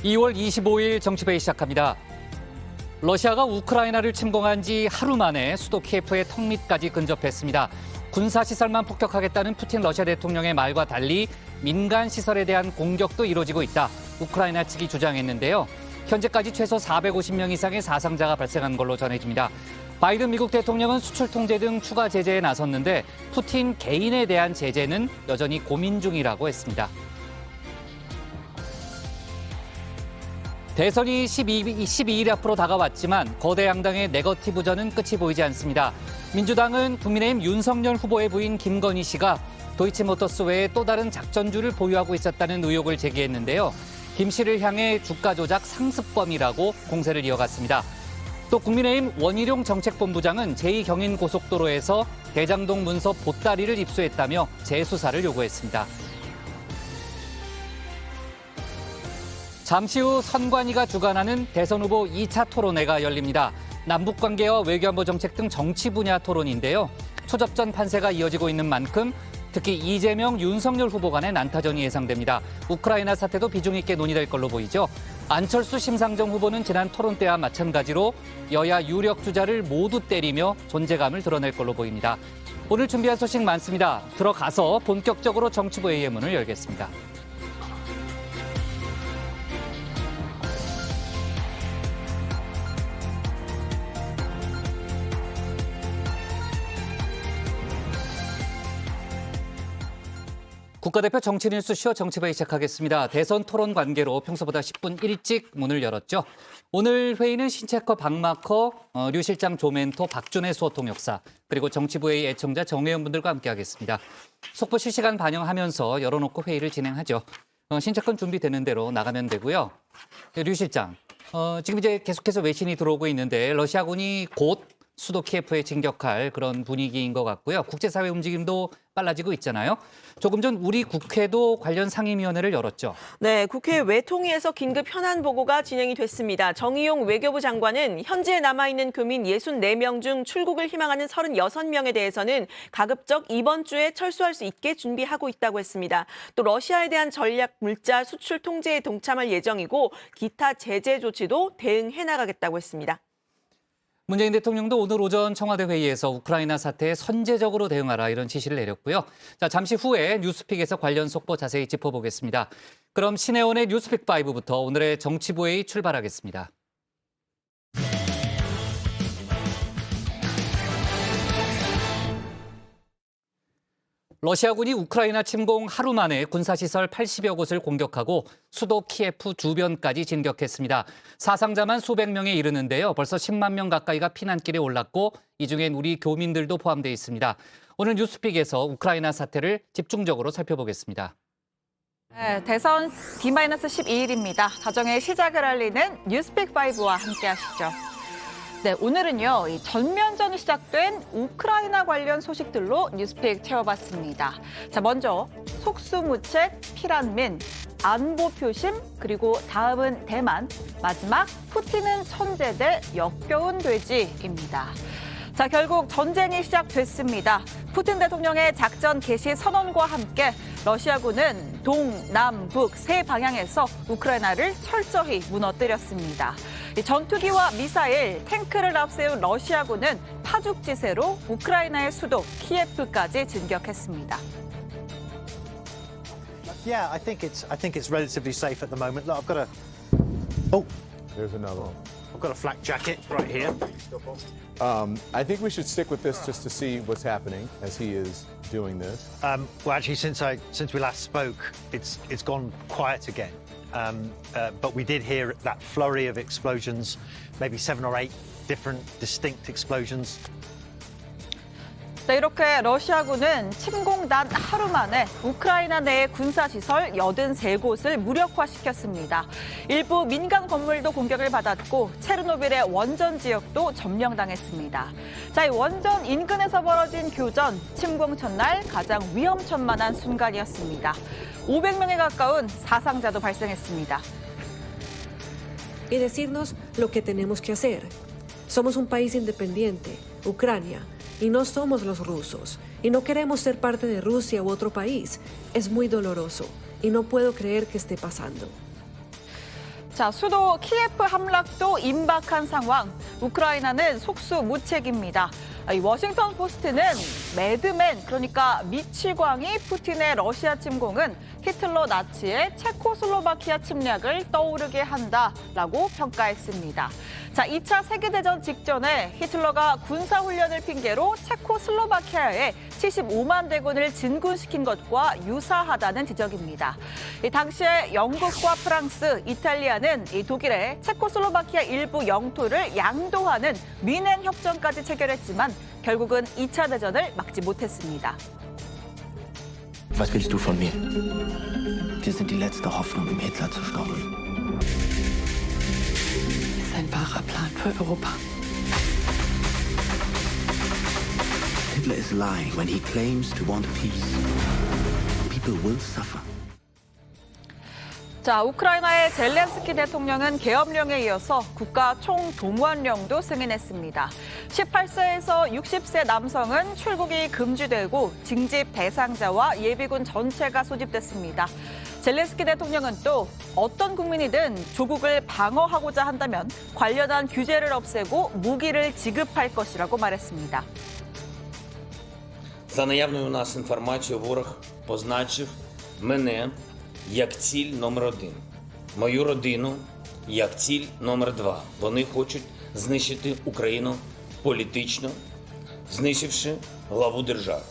2월 25일 정치배이 시작합니다. 러시아가 우크라이나를 침공한 지 하루 만에 수도 키예프의 턱밑까지 근접했습니다. 군사시설만 폭격하겠다는 푸틴 러시아 대통령의 말과 달리 민간 시설에 대한 공격도 이루어지고 있다. 우크라이나 측이 주장했는데요. 현재까지 최소 450명 이상의 사상자가 발생한 걸로 전해집니다. 바이든 미국 대통령은 수출 통제 등 추가 제재에 나섰는데 푸틴 개인에 대한 제재는 여전히 고민 중이라고 했습니다. 대선이 12일 앞으로 다가왔지만 거대 양당의 네거티브전은 끝이 보이지 않습니다. 민주당은 국민의힘 윤석열 후보의 부인 김건희 씨가 도이치모터스 외에 또 다른 작전주를 보유하고 있었다는 의혹을 제기했는데요. 김 씨를 향해 주가 조작 상습범이라고 공세를 이어갔습니다. 또 국민의힘 원희룡 정책본부장은 제2경인고속도로에서 대장동 문서 보따리를 입수했다며 재수사를 요구했습니다. 잠시 후 선관위가 주관하는 대선 후보 2차 토론회가 열립니다. 남북관계와 외교안보 정책 등 정치 분야 토론인데요. 초접전 판세가 이어지고 있는 만큼 특히 이재명, 윤석열 후보 간의 난타전이 예상됩니다. 우크라이나 사태도 비중 있게 논의될 걸로 보이죠. 안철수, 심상정 후보는 지난 토론 때와 마찬가지로 여야 유력 주자를 모두 때리며 존재감을 드러낼 걸로 보입니다. 오늘 준비한 소식 많습니다. 들어가서 본격적으로 정치부회의의 문을 열겠습니다. 국가대표 정치뉴스쇼 정치배이 시작하겠습니다. 대선 토론 관계로 평소보다 10분 일찍 문을 열었죠. 오늘 회의는 신체커 박마커, 류 실장 조멘토, 박준혜 수호통역사, 그리고 정치부회의 애청자 정회원분들과 함께하겠습니다. 속보 실시간 반영하면서 열어놓고 회의를 진행하죠. 신체권 준비되는 대로 나가면 되고요. 류 실장, 지금 이제 계속해서 외신이 들어오고 있는데 러시아군이 곧 수도 키예프에 진격할 그런 분위기인 것 같고요. 국제사회 움직임도 빨라지고 있잖아요. 조금 전 우리 국회도 관련 상임위원회를 열었죠. 네, 국회 외통위에서 긴급 현안 보고가 진행이 됐습니다. 정의용 외교부 장관은 현지에 남아있는 교민 64명 중 출국을 희망하는 36명에 대해서는 가급적 이번 주에 철수할 수 있게 준비하고 있다고 했습니다. 또 러시아에 대한 전략 물자 수출 통제에 동참할 예정이고 기타 제재 조치도 대응해 나가겠다고 했습니다. 문재인 대통령도 오늘 오전 청와대 회의에서 우크라이나 사태에 선제적으로 대응하라 이런 지시를 내렸고요. 자, 잠시 후에 뉴스픽에서 관련 속보 자세히 짚어보겠습니다. 그럼 신혜원의 뉴스픽 5부터 오늘의 정치부회의 출발하겠습니다. 러시아군이 우크라이나 침공 하루 만에 군사시설 80여 곳을 공격하고 수도 키예프 주변까지 진격했습니다. 사상자만 수백 명에 이르는데요. 벌써 10만 명 가까이가 피난길에 올랐고 이 중엔 우리 교민들도 포함되어 있습니다. 오늘 뉴스픽에서 우크라이나 사태를 집중적으로 살펴보겠습니다. 네, 대선 D-12일입니다. 자정의 시작을 알리는 뉴스픽5와 함께하시죠. 네, 오늘은요, 이 전면전이 시작된 우크라이나 관련 소식들로 뉴스픽 채워봤습니다. 자, 먼저 속수무책, 피란민, 안보 표심, 그리고 다음은 대만, 마지막 푸틴은 천재대 역겨운 돼지입니다. 자, 결국 전쟁이 시작됐습니다. 푸틴 대통령의 작전 개시 선언과 함께 러시아군은 동, 남, 북 세 방향에서 우크라이나를 철저히 무너뜨렸습니다. 전투기와 미사일, 탱크를 앞세운 러시아군은 파죽지세로 우크라이나의 수도 키예프까지 진격했습니다. Yeah, I think it's relatively safe at the moment. Look, There's another one. I've got a flak jacket right here. I think we should stick with this just to see what's happening as he is doing this. Well, actually, since we last spoke, it's gone quiet again. But we did hear that flurry of explosions, maybe 7 or 8 different distinct explosions. 네, 이렇게 러시아군은 침공 단 하루 만에 우크라이나 내의 군사시설 83곳을 무력화시켰습니다. 일부 민간 건물도 공격을 받았고 체르노빌의 원전 지역도 점령당했습니다. 자, 이 원전 인근에서 벌어진 교전, 침공 첫날 가장 위험천만한 순간이었습니다. 500명에 가까운 사상자도 발생했습니다. Y decirnos lo que tenemos que hacer. Somos un país independiente, Ucrania. Y no somos los rusos, y no queremos ser parte de Rusia u otro país. Es muy doloroso, y no puedo creer que esté pasando. 자, 수도 키예프 함락도 임박한 상황. 우크라이나는 속수무책입니다. 이 워싱턴 포스트는 매드맨, 그러니까 미치광이 푸틴의 러시아 침공은 히틀러 나치의 체코슬로바키아 침략을 떠오르게 한다라고 평가했습니다. 자, 2차 세계대전 직전에 히틀러가 군사훈련을 핑계로 체코슬로바키아에 75만 대군을 진군시킨 것과 유사하다는 지적입니다. 이 당시에 영국과 프랑스, 이탈리아는 이 독일의 체코슬로바키아 일부 영토를 양도하는 미넨 협정까지 체결했지만 결국은 2차 대전을 막지 못했습니다. Was willst du von mir? Wir sind die letzte Hoffnung, um Hitler zu stoppen. Das ist ein wahrer Plan für Europa. Hitler is lying when he claims to want peace. People will suffer. 자, 우크라이나의 젤렌스키 대통령은 계엄령에 이어서 국가 총동원령도 승인했습니다. 18세에서 60세 남성은 출국이 금지되고 징집 대상자와 예비군 전체가 소집됐습니다. 젤렌스키 대통령은 또 어떤 국민이든 조국을 방어하고자 한다면 관련한 규제를 없애고 무기를 지급할 것이라고 말했습니다. За наявною у нас інформацією, ворог позначив мене як ціль номер 1, мою родину як ціль номер 2. Вони хочуть знищити Україну політично, знищивши главу держави.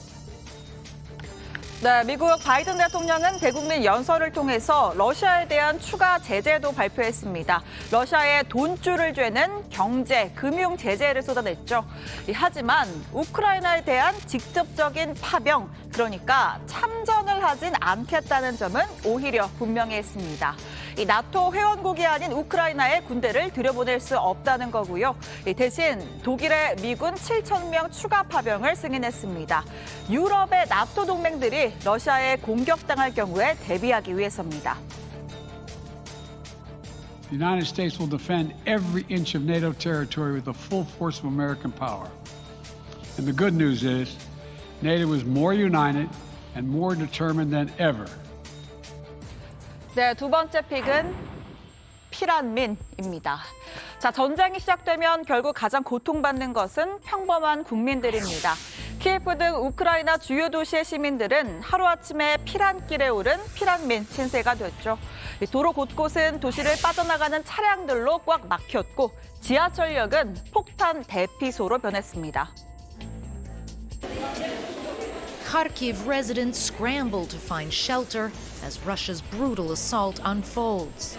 네, 미국 바이든 대통령은 대국민 연설을 통해서 러시아에 대한 추가 제재도 발표했습니다. 러시아의 돈줄을 죄는 경제, 금융 제재를 쏟아냈죠. 하지만 우크라이나에 대한 직접적인 파병, 그러니까 참전을 하진 않겠다는 점은 오히려 분명히 했습니다. 이 나토 회원국이 아닌 우크라이나에 군대를 들여보낼 수 없다는 거고요. 대신 독일의 미군 7,000명 추가 파병을 승인했습니다. 유럽의 나토 동맹들이 러시아에 공격당할 경우에 대비하기 위해서입니다. The United States will defend every inch of NATO territory with the full force of American power. And the good news is, NATO is more united and more determined than ever. 네, 두 번째 픽은 피란민입니다. 자, 전쟁이 시작되면 결국 가장 고통받는 것은 평범한 국민들입니다. 키예프 등 우크라이나 주요 도시의 시민들은 하루아침에 피란길에 오른 피란민 신세가 됐죠. 도로 곳곳은 도시를 빠져나가는 차량들로 꽉 막혔고 지하철역은 폭탄 대피소로 변했습니다. Kharkiv residents scramble to find shelter as Russia's brutal assault unfolds.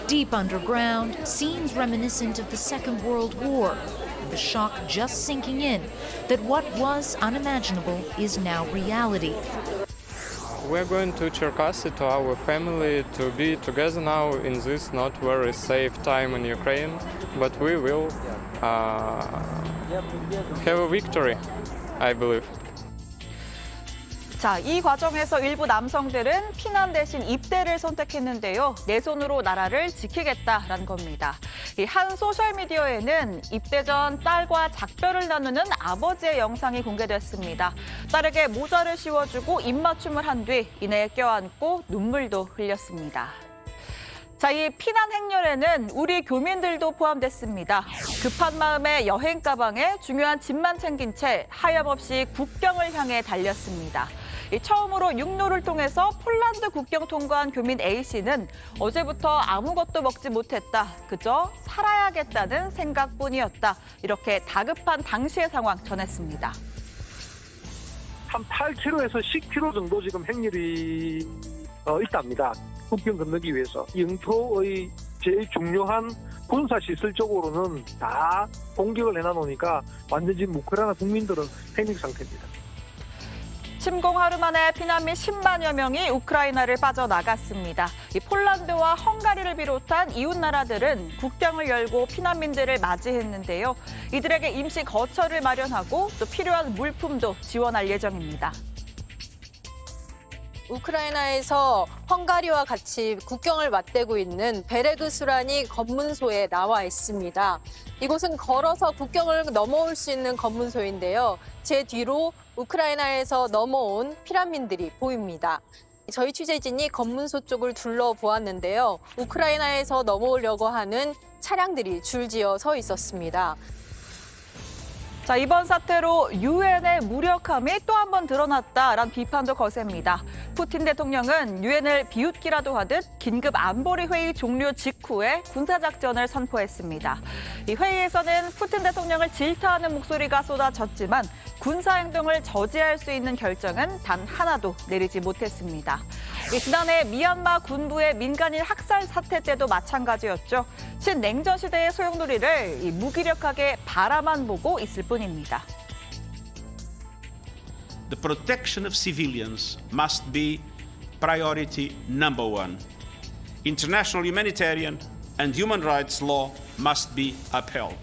Deep underground, scenes reminiscent of the Second World War, and the shock just sinking in that what was unimaginable is now reality. We're going to Cherkasy to our family to be together now in this not very safe time in Ukraine, but we will have a victory, I believe. 자, 이 과정에서 일부 남성들은 피난 대신 입대를 선택했는데요. 내 손으로 나라를 지키겠다라는 겁니다. 한 소셜미디어에는 입대 전 딸과 작별을 나누는 아버지의 영상이 공개됐습니다. 딸에게 모자를 씌워주고 입맞춤을 한 뒤 이내 껴안고 눈물도 흘렸습니다. 자, 이 피난 행렬에는 우리 교민들도 포함됐습니다. 급한 마음에 여행 가방에 중요한 짐만 챙긴 채 하염없이 국경을 향해 달렸습니다. 처음으로 육로를 통해서 폴란드 국경 통과한 교민 A씨는 어제부터 아무것도 먹지 못했다. 그저 살아야겠다는 생각뿐이었다. 이렇게 다급한 당시의 상황 전했습니다. 한 8km에서 10km 정도 지금 행렬이 있답니다. 국경 건너기 위해서. 영토의 제일 중요한 군사시설 쪽으로는 다 공격을 해놔놓으니까 완전히 지금 우크라이나 국민들은 패닉 상태입니다. 침공 하루 만에 피난민 10만여 명이 우크라이나를 빠져나갔습니다. 이 폴란드와 헝가리를 비롯한 이웃 나라들은 국경을 열고 피난민들을 맞이했는데요. 이들에게 임시 거처를 마련하고 또 필요한 물품도 지원할 예정입니다. 우크라이나에서 헝가리와 같이 국경을 맞대고 있는 베레그수라니 검문소에 나와 있습니다. 이곳은 걸어서 국경을 넘어올 수 있는 검문소인데요. 제 뒤로 우크라이나에서 넘어온 피난민들이 보입니다. 저희 취재진이 검문소 쪽을 둘러보았는데요. 우크라이나에서 넘어오려고 하는 차량들이 줄지어 서 있었습니다. 자, 이번 사태로 유엔의 무력함이 또 한 번 드러났다라는 비판도 거셉니다. 푸틴 대통령은 유엔을 비웃기라도 하듯 긴급 안보리 회의 종료 직후에 군사작전을 선포했습니다. 이 회의에서는 푸틴 대통령을 질타하는 목소리가 쏟아졌지만 군사행동을 저지할 수 있는 결정은 단 하나도 내리지 못했습니다. 지난해 미얀마 군부의 민간인 학살 사태 때도 마찬가지였죠. 신냉전 시대의 소용돌이를 무기력하게 바라만 보고 있을 뿐입니다. The protection of civilians must be priority number one. International humanitarian and human rights law must be upheld.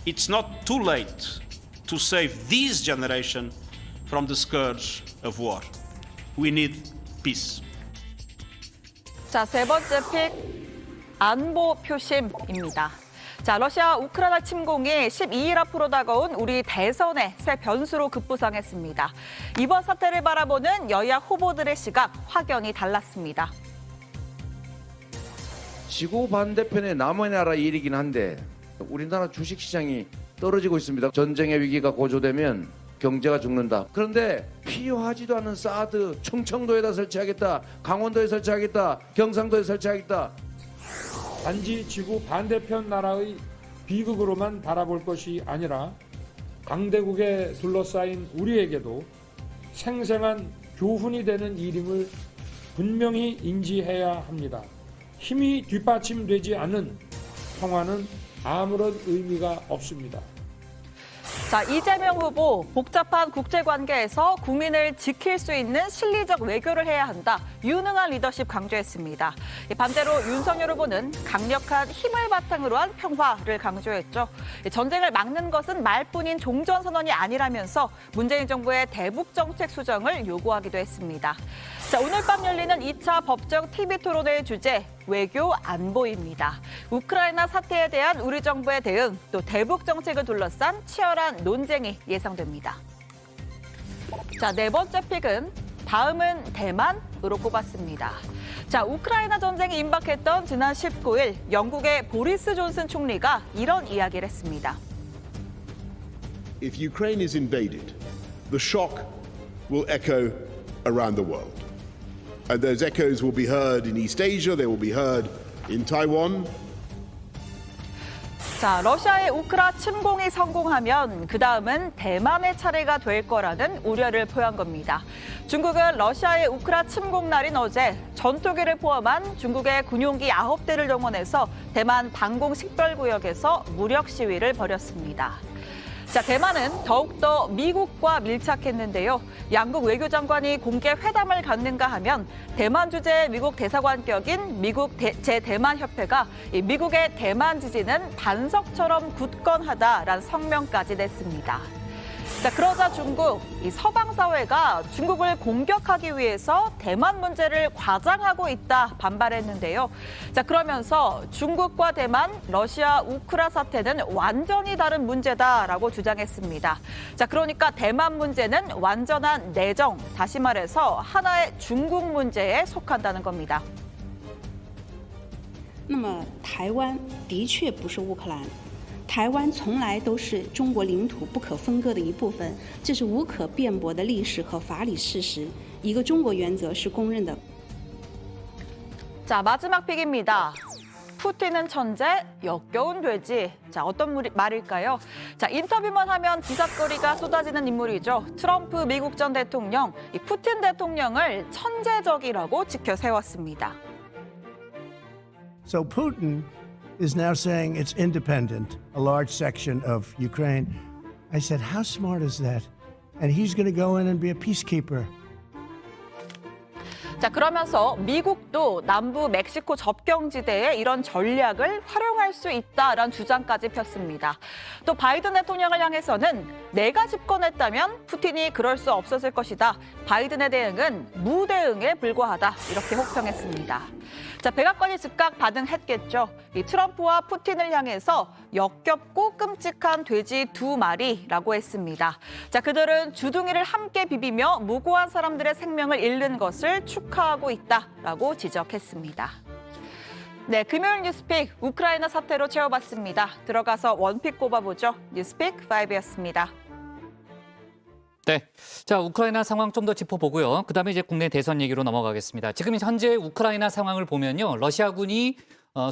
It's not too late to save this generation from the scourge of war. We need peace. 자, 세 번째 픽, 안보 표심입니다. 자, 러시아 우크라이나 침공이 12일 앞으로 다가온 우리 대선의 새 변수로 급부상했습니다. 이번 사태를 바라보는 여야 후보들의 시각 확연히 달랐습니다. 지구 반대편의 남의 나라 일이긴 한데 우리나라 주식시장이 떨어지고 있습니다. 전쟁의 위기가 고조되면 경제가 죽는다. 그런데 필요하지도 않은 사드 충청도에다 설치하겠다. 강원도에 설치하겠다. 경상도에 설치하겠다. 단지 지구 반대편 나라의 비극으로만 바라볼 것이 아니라 강대국에 둘러싸인 우리에게도 생생한 교훈이 되는 일임을 분명히 인지해야 합니다. 힘이 뒷받침되지 않는 평화는 아무런 의미가 없습니다. 자, 이재명 후보, 복잡한 국제관계에서 국민을 지킬 수 있는 실리적 외교를 해야 한다. 유능한 리더십 강조했습니다. 반대로 윤석열 후보는 강력한 힘을 바탕으로 한 평화를 강조했죠. 전쟁을 막는 것은 말뿐인 종전선언이 아니라면서 문재인 정부의 대북 정책 수정을 요구하기도 했습니다. 자, 오늘 밤 열리는 2차 법정 TV 토론회의 주제, 외교 안보입니다. 우크라이나 사태에 대한 우리 정부의 대응, 또 대북 정책을 둘러싼 치열한 논쟁이 예상됩니다. 자, 네 번째 픽은 다음은 대만으로 꼽았습니다. 자, 우크라이나 전쟁이 임박했던 지난 19일 영국의 보리스 존슨 총리가 이런 이야기를 했습니다. If Ukraine is invaded, the shock will echo around the world. And those echoes will be heard in East Asia, they will be heard in Taiwan. 자, 러시아의 우크라 침공이 성공하면 그 다음은 대만의 차례가 될 거라는 우려를 표한 겁니다. 중국은 러시아의 우크라 침공 날인 어제 전투기를 포함한 중국의 군용기 9대를 동원해서 대만 방공 식별구역에서 무력 시위를 벌였습니다. 자, 대만은 더욱더 미국과 밀착했는데요. 양국 외교장관이 공개 회담을 갖는가 하면 대만 주재 미국 대사관격인 미국 제-대만협회가 미국의 대만 지지는 반석처럼 굳건하다라는 성명까지 냈습니다. 자, 그러자 중국, 서방 사회가 중국을 공격하기 위해서 대만 문제를 과장하고 있다 반발했는데요. 자, 그러면서 중국과 대만, 러시아, 우크라 사태는 완전히 다른 문제다라고 주장했습니다. 자, 그러니까 대만 문제는 완전한 내정, 다시 말해서 하나의 중국 문제에 속한다는 겁니다. 那么台湾的确不是乌克兰。台湾从来都是中国领土不可分割的一部分，这是无可辩驳的历史和法理事实。一个中国原则是公认的。 자, 마지막 픽입니다. 푸틴은 천재, 역겨운 돼지. 자, 어떤 말일까요? 자, 인터뷰만 하면 기사거리가 쏟아지는 인물이죠. 트럼프 미국 전 대통령, 이 푸틴 대통령을 천재적이라고 지켜 세웠습니다. So Putin is now saying it's independent, a large section of Ukraine. I said, how smart is that? And he's going to go in and be a peacekeeper. 자, 그러면서 미국도 남부 멕시코 접경지대에 이런 전략을 활용할 수 있다라는 주장까지 폈습니다. 또 바이든 대통령을 향해서는 내가 집권했다면 푸틴이 그럴 수 없었을 것이다. 바이든의 대응은 무대응에 불과하다. 이렇게 혹평했습니다. 자, 백악관이 즉각 반응했겠죠. 이 트럼프와 푸틴을 향해서 역겹고 끔찍한 돼지 2마리라고 했습니다. 자, 그들은 주둥이를 함께 비비며 무고한 사람들의 생명을 잃는 것을 축하하고 있다라고 지적했습니다. 네, 금요일 뉴스픽 우크라이나 사태로 채워봤습니다. 들어가서 원픽 꼽아보죠. 뉴스픽 5였습니다. 네, 자 우크라이나 상황 좀 더 짚어보고요. 그다음에 이제 국내 대선 얘기로 넘어가겠습니다. 지금 현재 우크라이나 상황을 보면요, 러시아군이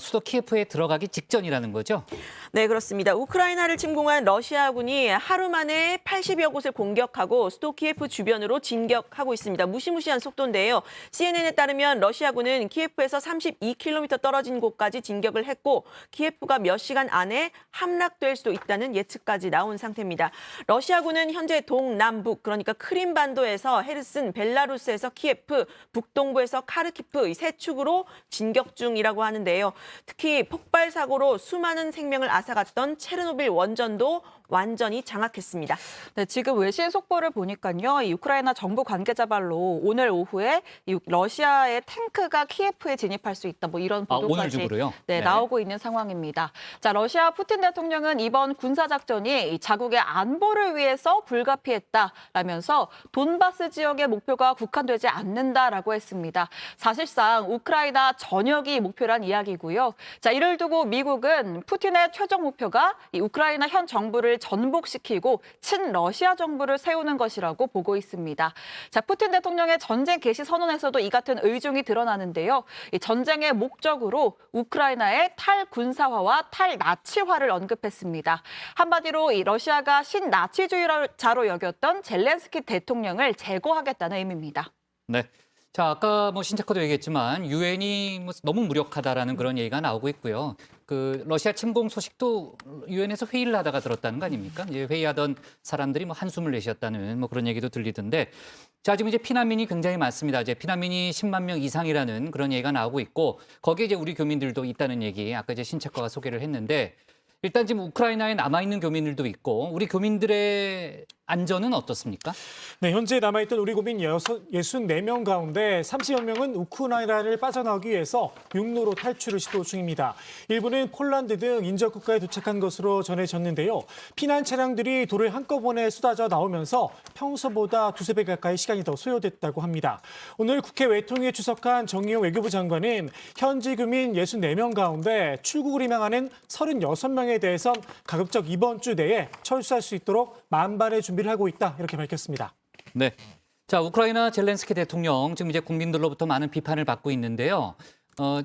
수도 키예프에 들어가기 직전이라는 거죠? 네, 그렇습니다. 우크라이나를 침공한 러시아군이 하루 만에 80여 곳을 공격하고 수도 키예프 주변으로 진격하고 있습니다. 무시무시한 속도인데요. CNN에 따르면 러시아군은 키예프에서 32km 떨어진 곳까지 진격을 했고 키예프가 몇 시간 안에 함락될 수도 있다는 예측까지 나온 상태입니다. 러시아군은 현재 동남북, 그러니까 크림반도에서 헤르슨, 벨라루스에서 키예프, 북동부에서 카르키프 이 세 축으로 진격 중이라고 하는데요. 특히 폭발 사고로 수많은 생명을 앗아갔던 체르노빌 원전도 완전히 장악했습니다. 네, 지금 외신 속보를 보니까요, 이 우크라이나 정부 관계자 말로 오늘 오후에 이 러시아의 탱크가 키예프에 진입할 수 있다, 뭐 이런 보도까지 오늘 중으로요? 네, 나오고 있는 상황입니다. 자, 러시아 푸틴 대통령은 이번 군사 작전이 이 자국의 안보를 위해서 불가피했다라면서 돈바스 지역의 목표가 국한되지 않는다라고 했습니다. 사실상 우크라이나 전역이 목표란 이야기고요. 자, 이를 두고 미국은 푸틴의 최종 목표가 이 우크라이나 현 정부를 전복시키고 친러시아 정부를 세우는 것이라고 보고 있습니다. 자, 푸틴 대통령의 전쟁 개시 선언에서도 이 같은 의중이 드러나는데요. 이 전쟁의 목적으로 우크라이나의 탈군사화와 탈나치화를 언급했습니다. 한마디로 이 러시아가 신나치주의자로 여겼던 젤렌스키 대통령을 제거하겠다는 의미입니다. 네. 자, 아까 뭐 신체커도 얘기했지만 유엔이 뭐 너무 무력하다라는 그런 얘기가 나오고 있고요. 그 러시아 침공 소식도 유엔에서 회의를 하다가 들었다는 거 아닙니까? 이제 회의하던 사람들이 뭐 한숨을 내쉬었다는 뭐 그런 얘기도 들리던데, 자, 지금 이제 피난민이 굉장히 많습니다. 이제 피난민이 10만 명 이상이라는 그런 얘기가 나오고 있고, 거기에 이제 우리 교민들도 있다는 얘기 아까 이제 신체커가 소개를 했는데, 일단 지금 우크라이나에 남아있는 교민들도 있고 우리 교민들의 안전은 어떻습니까? 네, 현재 남아있던 우리 교민 64명 가운데 30여 명은 우크라이나를 빠져나오기 위해서 육로로 탈출을 시도 중입니다. 일부는 폴란드 등 인접 국가에 도착한 것으로 전해졌는데요. 피난 차량들이 도로에 한꺼번에 쏟아져 나오면서 평소보다 두세 배 가까이 시간이 더 소요됐다고 합니다. 오늘 국회 외통위에 출석한 정의용 외교부 장관은 현지 교민 64명 가운데 출국을 희망하는 36명에 대해선 가급적 이번 주 내에 철수할 수 있도록 만반의 준비를 하고 있다, 이렇게 밝혔습니다. 네. 자, 우크라이나 젤렌스키 대통령 지금 이제 국민들로부터 많은 비판을 받고 있는데요.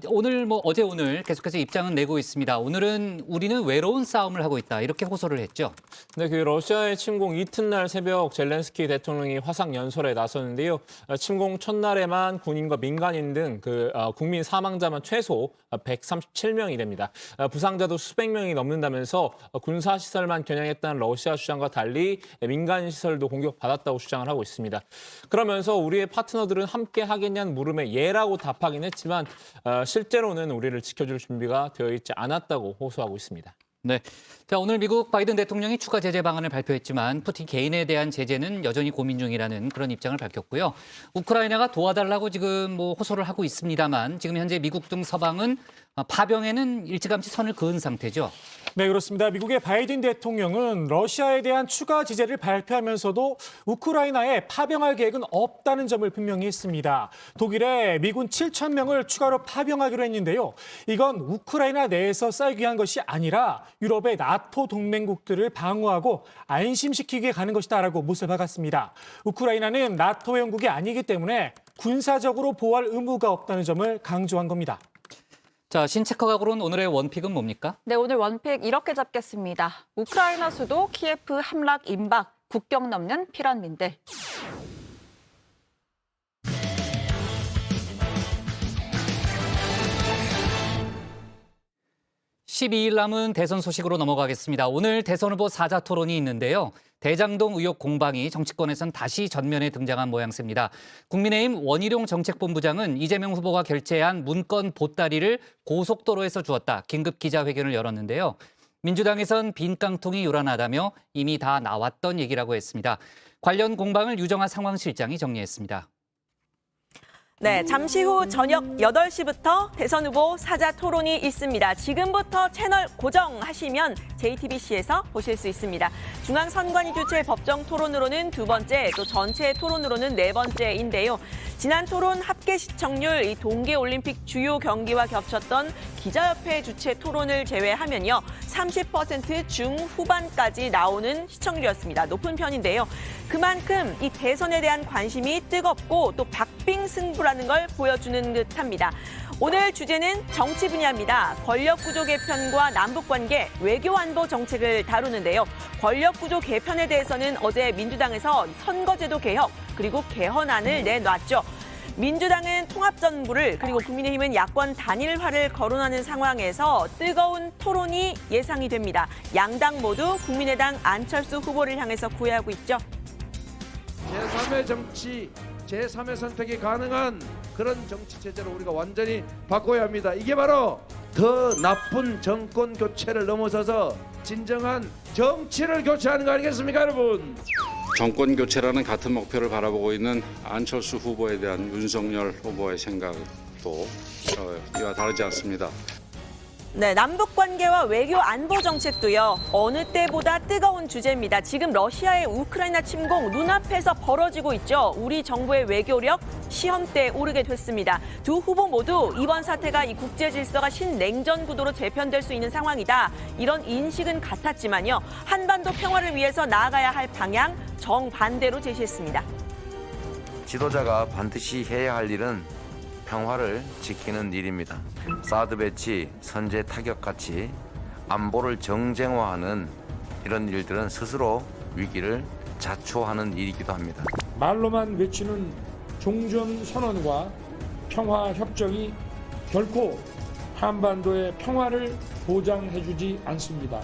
오늘 어제 오늘 계속해서 입장은 내고 있습니다. 오늘은 우리는 외로운 싸움을 하고 있다, 이렇게 호소를 했죠. 네, 그 러시아의 침공 이튿날 새벽 젤렌스키 대통령이 화상 연설에 나섰는데요. 침공 첫날에만 군인과 민간인 등 국민 사망자만 최소 137명이 됩니다. 부상자도 수백 명이 넘는다면서 군사 시설만 겨냥했다는 러시아 주장과 달리 민간 시설도 공격받았다고 주장을 하고 있습니다. 그러면서 우리의 파트너들은 함께 하겠냐는 물음에 예라고 답하긴 했지만 실제로는 우리를 지켜줄 준비가 되어 있지 않았다고 호소하고 있습니다. 네. 자, 오늘 미국 바이든 대통령이 추가 제재 방안을 발표했지만 푸틴 개인에 대한 제재는 여전히 고민 중이라는 그런 입장을 밝혔고요. 우크라이나가 도와달라고 지금 호소를 하고 있습니다만 지금 현재 미국 등 서방은 파병에는 일찌감치 선을 그은 상태죠. 네, 그렇습니다. 미국의 바이든 대통령은 러시아에 대한 추가 제재를 발표하면서도 우크라이나에 파병할 계획은 없다는 점을 분명히 했습니다. 독일에 미군 7,000명을 추가로 파병하기로 했는데요. 이건 우크라이나 내에서 싸우기 위한 것이 아니라 유럽의 나토 동맹국들을 방어하고 안심시키게 가는 것이다라고 못을 박았습니다. 우크라이나는 나토 회원국이 아니기 때문에 군사적으로 보호할 의무가 없다는 점을 강조한 겁니다. 자, 신체커가 고른 오늘의 원픽은 뭡니까? 네, 오늘 원픽 이렇게 잡겠습니다. 우크라이나 수도 키예프 함락 임박, 국경 넘는 피난민들. 12일 남은 대선 소식으로 넘어가겠습니다. 오늘 대선 후보 사자 토론이 있는데요. 대장동 의혹 공방이 정치권에선 다시 전면에 등장한 모양새입니다. 국민의힘 원희룡 정책본부장은 이재명 후보가 결재한 문건 보따리를 고속도로에서 주었다, 긴급 기자회견을 열었는데요. 민주당에선 빈 깡통이 요란하다며 이미 다 나왔던 얘기라고 했습니다. 관련 공방을 유정아 상황실장이 정리했습니다. 네, 잠시 후 저녁 8시부터 대선 후보 사자 토론이 있습니다. 지금부터 채널 고정하시면 JTBC에서 보실 수 있습니다. 중앙선관위 주최 법정 토론으로는 2번째, 또 전체 토론으로는 4번째인데요. 지난 토론 합계 시청률, 이 동계올림픽 주요 경기와 겹쳤던 기자협회 주최 토론을 제외하면요. 30% 중후반까지 나오는 시청률이었습니다. 높은 편인데요. 그만큼 이 대선에 대한 관심이 뜨겁고 또 박빙 승부라는 걸 보여주는 듯합니다. 오늘 주제는 정치 분야입니다. 권력구조 개편과 남북관계, 외교안보 정책을 다루는데요. 권력구조 개편에 대해서는 어제 민주당에서 선거제도 개혁 그리고 개헌안을 내놨죠. 민주당은 통합정부를 그리고 국민의힘은 야권 단일화를 거론하는 상황에서 뜨거운 토론이 예상이 됩니다. 양당 모두 국민의당 안철수 후보를 향해서 구애하고 있죠. 제3의 정치, 제3의 선택이 가능한 그런 정치 체제로 우리가 완전히 바꿔야 합니다. 이게 바로 더 나쁜 정권 교체를 넘어서서 진정한 정치를 교체하는 거 아니겠습니까, 여러분? 정권 교체라는 같은 목표를 바라보고 있는 안철수 후보에 대한 윤석열 후보의 생각도 이와 다르지 않습니다. 네, 남북관계와 외교 안보 정책도요. 어느 때보다 뜨거운 주제입니다. 지금 러시아의 우크라이나 침공 눈앞에서 벌어지고 있죠. 우리 정부의 외교력 시험대에 오르게 됐습니다. 두 후보 모두 이번 사태가 이 국제 질서가 신냉전 구도로 재편될 수 있는 상황이다. 이런 인식은 같았지만요. 한반도 평화를 위해서 나아가야 할 방향 정반대로 제시했습니다. 지도자가 반드시 해야 할 일은 평화를 지키는 일입니다. 사드 배치, 선제 타격같이 안보를 정쟁화하는 이런 일들은 스스로 위기를 자초하는 일이기도 합니다. 말로만 외치는 종전 선언과 평화 협정이 결코 한반도의 평화를 보장해주지 않습니다.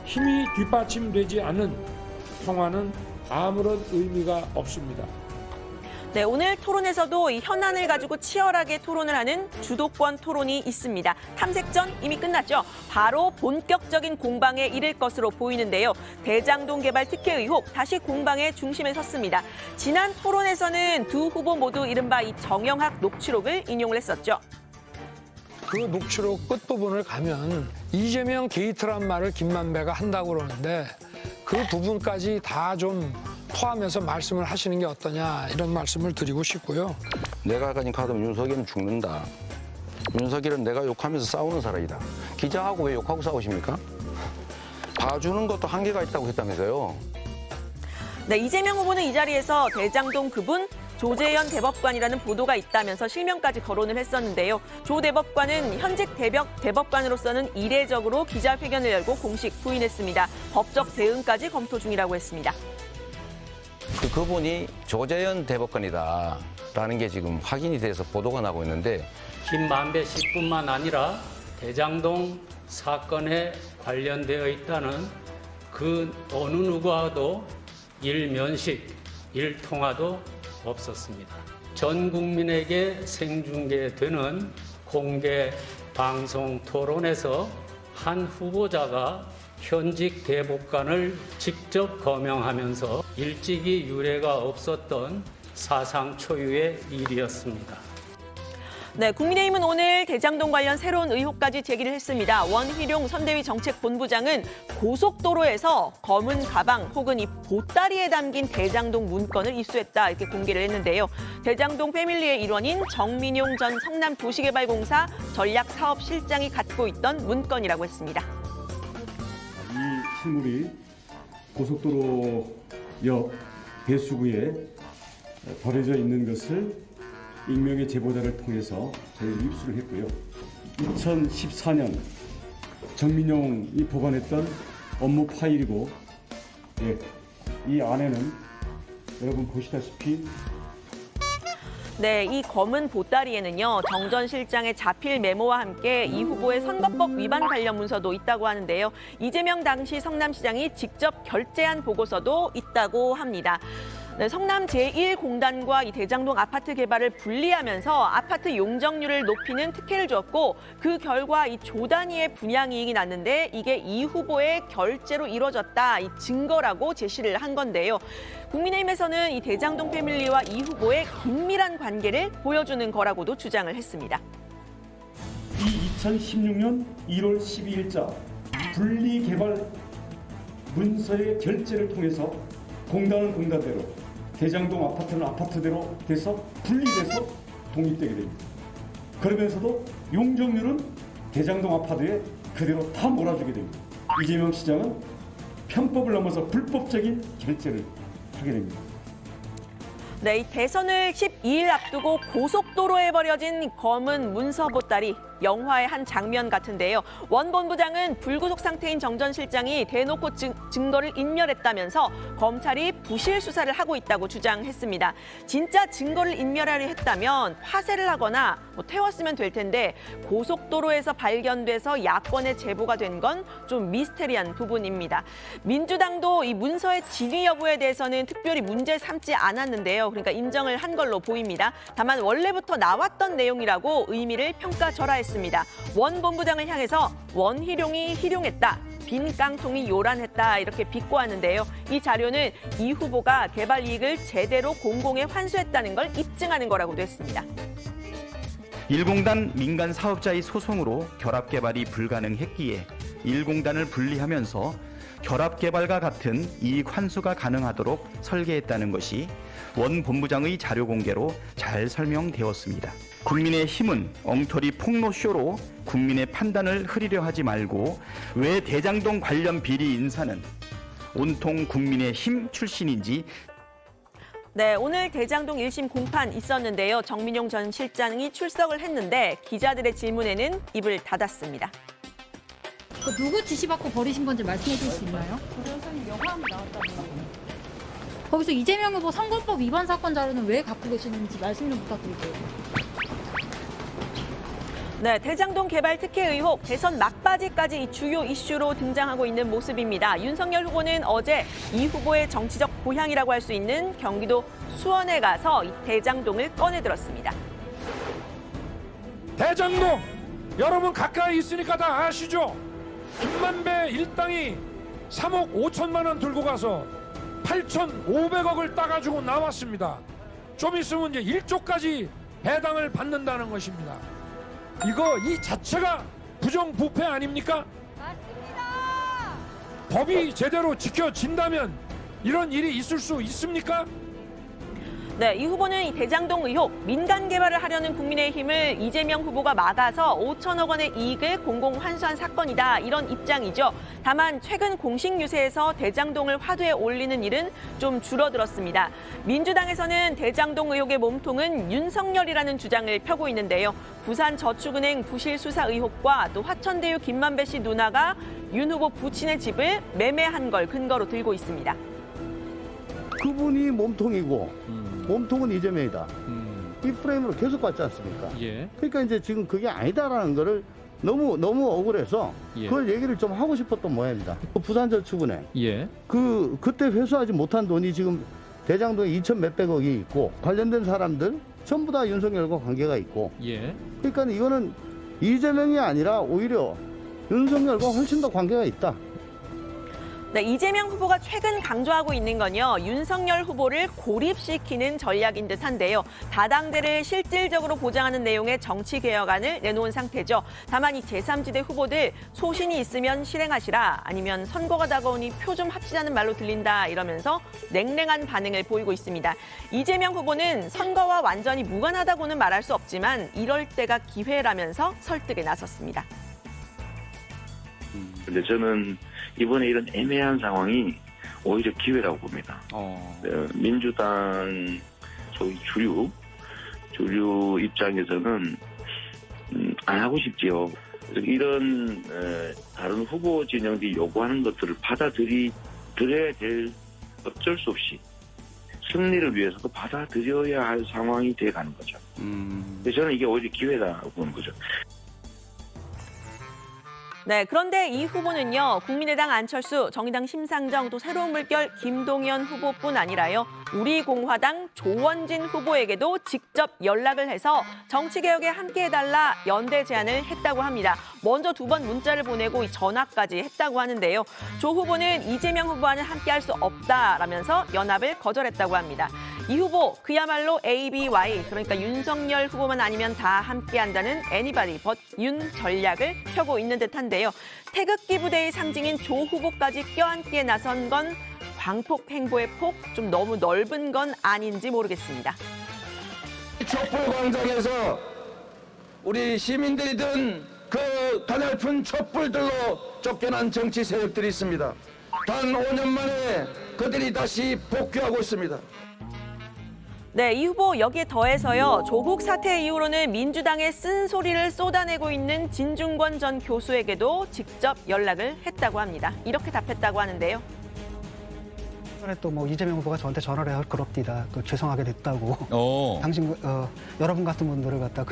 힘이 뒷받침되지 않는 평화는 아무런 의미가 없습니다. 네, 오늘 토론에서도 이 현안을 가지고 치열하게 토론을 하는 주도권 토론이 있습니다. 탐색전 이미 끝났죠. 바로 본격적인 공방에 이를 것으로 보이는데요. 대장동 개발 특혜 의혹 다시 공방의 중심에 섰습니다. 지난 토론에서는 두 후보 모두 이른바 이 정영학 녹취록을 인용을 했었죠. 그 녹취록 끝부분을 가면 이재명 게이트란 말을 김만배가 한다고 그러는데 그 부분까지 다 좀 포함해서 말씀을 하시는 게 어떠냐 이런 말씀을 드리고 싶고요. 내가 가진 카드면 윤석열은 죽는다. 윤석열은 내가 욕하면서 싸우는 사람이다. 기자하고 왜 욕하고 싸우십니까? 봐주는 것도 한계가 있다고 했다면서요. 네, 이재명 후보는 이 자리에서 대장동 그분 조재현 대법관이라는 보도가 있다면서 실명까지 거론을 했었는데요. 조 대법관은 현직 대법관으로서는 이례적으로 기자회견을 열고 공식 부인했습니다. 법적 대응까지 검토 중이라고 했습니다. 그분이 조재현 대법관이다라는 게 지금 확인이 돼서 보도가 나고 있는데 김만배 씨뿐만 아니라 대장동 사건에 관련되어 있다는 그 어느 누구와도 일면식, 일통화도 없었습니다. 전 국민에게 생중계되는 공개 방송 토론에서 한 후보자가 현직 대법관을 직접 거명하면서 일찍이 유례가 없었던 사상 초유의 일이었습니다. 네, 국민의힘은 오늘 대장동 관련 새로운 의혹까지 제기를 했습니다. 원희룡 선대위 정책본부장은 고속도로에서 검은 가방 혹은 이 보따리에 담긴 대장동 문건을 입수했다 이렇게 공개를 했는데요. 대장동 패밀리의 일원인 정민용 전 성남도시개발공사 전략사업실장이 갖고 있던 문건이라고 했습니다. 이 실물이 고속도로 옆 배수구에 버려져 있는 것을 익명의 제보자를 통해서 저희가 입수를 했고요. 2014년 정민용이 보관했던 업무 파일이고, 이 안에는 여러분 보시다시피 네, 이 검은 보따리에는요. 정 전 실장의 자필 메모와 함께 이 후보의 선거법 위반 관련 문서도 있다고 하는데요. 이재명 당시 성남시장이 직접 결재한 보고서도 있다고 합니다. 네, 성남 제1공단과 이 대장동 아파트 개발을 분리하면서 아파트 용적률을 높이는 특혜를 주었고 그 결과 이 조 단위의 분양이익이 났는데 이게 이 후보의 결재로 이루어졌다 이 증거라고 제시를 한 건데요. 국민의힘에서는 이 대장동 패밀리와 이 후보의 긴밀한 관계를 보여주는 거라고도 주장을 했습니다. 이 2016년 1월 12일자 분리개발 문서의 결재를 통해서 공단은 공단대로 대장동 아파트는 아파트대로 돼서 분리돼서 독립되게 됩니다. 그러면서도 용적률은 대장동 아파트에 그대로 다 몰아주게 됩니다. 이재명 시장은 편법을 넘어서 불법적인 결재를 하게 됩니다. 네, 이 대선을 12일 앞두고 고속도로에 버려진 검은 문서 보따리. 영화의 한 장면 같은데요. 원 본부장은 불구속 상태인 정 전 실장이 대놓고 증거를 인멸했다면서 검찰이 부실 수사를 하고 있다고 주장했습니다. 진짜 증거를 인멸하려 했다면 파쇄를 하거나 태웠으면 될 텐데 고속도로에서 발견돼서 야권에 제보가 된 건 좀 미스테리한 부분입니다. 민주당도 이 문서의 진위 여부에 대해서는 특별히 문제 삼지 않았는데요. 그러니까 인정을 한 걸로 보입니다. 다만 원래부터 나왔던 내용이라고 의미를 평가절하했습니다. 원 본부장을 향해서 원희룡이 희룡했다. 빈 깡통이 요란했다 이렇게 비꼬았는데요. 이 자료는 이 후보가 개발 이익을 제대로 공공에 환수했다는 걸 입증하는 거라고도 했습니다. 1공단 민간 사업자의 소송으로 결합 개발이 불가능했기에 1공단을 분리하면서 결합 개발과 같은 이익 환수가 가능하도록 설계했다는 것이 원 본부장의 자료 공개로 잘 설명되었습니다. 국민의힘은 엉터리 폭로쇼로 국민의 판단을 흐리려 하지 말고 왜 대장동 관련 비리 인사는 온통 국민의힘 출신인지. 네, 오늘 대장동 1심 공판 있었는데요. 정민용 전 실장이 출석을 했는데 기자들의 질문에는 입을 닫았습니다. 누구 지시받고 버리신 건지 말씀해 주실 수 있나요? 선생님 영화음 나왔다고요. 거기서 이재명 후보 선거법 위반 사건 자료는 왜 갖고 계시는지 말씀 좀 부탁드릴게요. 네, 대장동 개발 특혜 의혹, 대선 막바지까지 주요 이슈로 등장하고 있는 모습입니다. 윤석열 후보는 어제 이 후보의 정치적 고향이라고 할 수 있는 경기도 수원에 가서 이 대장동을 꺼내들었습니다. 대장동 여러분 가까이 있으니까 다 아시죠? 김만배 일당이 3억 5천만 원 들고 가서 8,500억을 따가지고 나왔습니다. 좀 있으면 이제 1조까지 배당을 받는다는 것입니다. 이거 이 자체가 부정부패 아닙니까? 맞습니다. 법이 제대로 지켜진다면 이런 일이 있을 수 있습니까? 네, 이 후보는 이 대장동 의혹, 민간 개발을 하려는 국민의힘을 이재명 후보가 막아서 5천억 원의 이익을 공공 환수한 사건이다 이런 입장이죠. 다만 최근 공식 유세에서 대장동을 화두에 올리는 일은 좀 줄어들었습니다. 민주당에서는 대장동 의혹의 몸통은 윤석열이라는 주장을 펴고 있는데요. 부산저축은행 부실 수사 의혹과 또 화천대유 김만배 씨 누나가 윤 후보 부친의 집을 매매한 걸 근거로 들고 있습니다. 그분이 몸통이고 몸통은 이재명이다. 이 프레임으로 계속 봤지 않습니까? 예. 그러니까 이제 지금 그게 아니다라는 거를 너무 억울해서 예. 그걸 얘기를 좀 하고 싶었던 모양입니다. 부산저축은행. 예. 그때 회수하지 못한 돈이 지금 대장동에 2천 몇백억이 있고 관련된 사람들 전부 다 윤석열과 관계가 있고. 예. 그러니까 이거는 이재명이 아니라 오히려 윤석열과 훨씬 더 관계가 있다. 네, 이재명 후보가 최근 강조하고 있는 건요. 윤석열 후보를 고립시키는 전략인 듯한데요. 다당제를 실질적으로 보장하는 내용의 정치 개혁안을 내놓은 상태죠. 다만 이 제3지대 후보들 소신이 있으면 실행하시라 아니면 선거가 다가오니 표 좀 합치자는 말로 들린다 이러면서 냉랭한 반응을 보이고 있습니다. 이재명 후보는 선거와 완전히 무관하다고는 말할 수 없지만 이럴 때가 기회라면서 설득에 나섰습니다. 근데 저는 이번에 이런 애매한 상황이 오히려 기회라고 봅니다. 민주당 소위 주류 입장에서는 안 하고 싶지요. 이런 다른 후보 진영들이 요구하는 것들을 받아들여야 될 어쩔 수 없이 승리를 위해서도 받아들여야 할 상황이 돼가는 거죠. 그래서 저는 이게 오히려 기회라고 보는 거죠. 네, 그런데 이 후보는요, 국민의당 안철수, 정의당 심상정, 또 새로운 물결 김동연 후보뿐 아니라요, 우리공화당 조원진 후보에게도 직접 연락을 해서 정치개혁에 함께해달라 연대 제안을 했다고 합니다. 먼저 2번 문자를 보내고 전화까지 했다고 하는데요. 조 후보는 이재명 후보와는 함께할 수 없다라면서 연합을 거절했다고 합니다. 이 후보 그야말로 ABY, 그러니까 윤석열 후보만 아니면 다 함께한다는 애니바디 but 윤 전략을 펴고 있는 듯한데요. 태극기 부대의 상징인 조 후보까지 껴안기에 나선 건 광폭 행보의 폭 좀 너무 넓은 건 아닌지 모르겠습니다. 촛불광장에서 우리 시민들이 든 그 가냘픈 촛불들로 쫓겨난 정치 세력들이 있습니다. 단 5년 만에 그들이 다시 복귀하고 있습니다. 네, 이 후보 여기에 더해서요. 조국 사태 이후로는 민주당에 쓴소리를 쏟아내고 있는 진중권 전 교수에게도 직접 연락을 했다고 합니다. 이렇게 답했다고 하는데요. 전에 또 뭐 이재명 후보가 저한테 전화를 해서 그럽디다. 죄송하게 됐다고. 당신 여러분 같은 분들을 갖다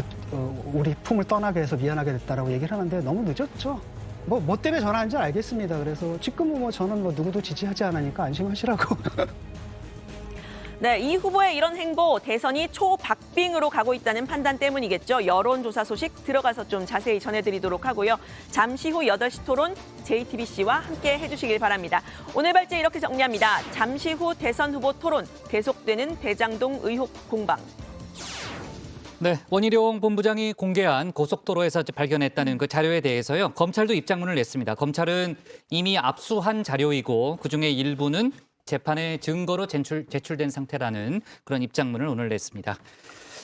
우리 품을 떠나게 해서 미안하게 됐다라고 얘기를 하는데 너무 늦었죠. 뭐 때문에 전화한지 알겠습니다. 그래서 지금은 뭐 저는 뭐 누구도 지지하지 않으니까 안심하시라고. 네, 이 후보의 이런 행보, 대선이 초박빙으로 가고 있다는 판단 때문이겠죠. 여론조사 소식 들어가서 좀 자세히 전해드리도록 하고요. 잠시 후 8시 토론 JTBC와 함께 해주시길 바랍니다. 오늘 발제 이렇게 정리합니다. 잠시 후 대선 후보 토론, 계속되는 대장동 의혹 공방. 네, 원희룡 본부장이 공개한 고속도로에서 발견했다는 그 자료에 대해서요. 검찰도 입장문을 냈습니다. 검찰은 이미 압수한 자료이고 그중에 일부는 재판에 증거로 제출된 상태라는 그런 입장문을 오늘 냈습니다.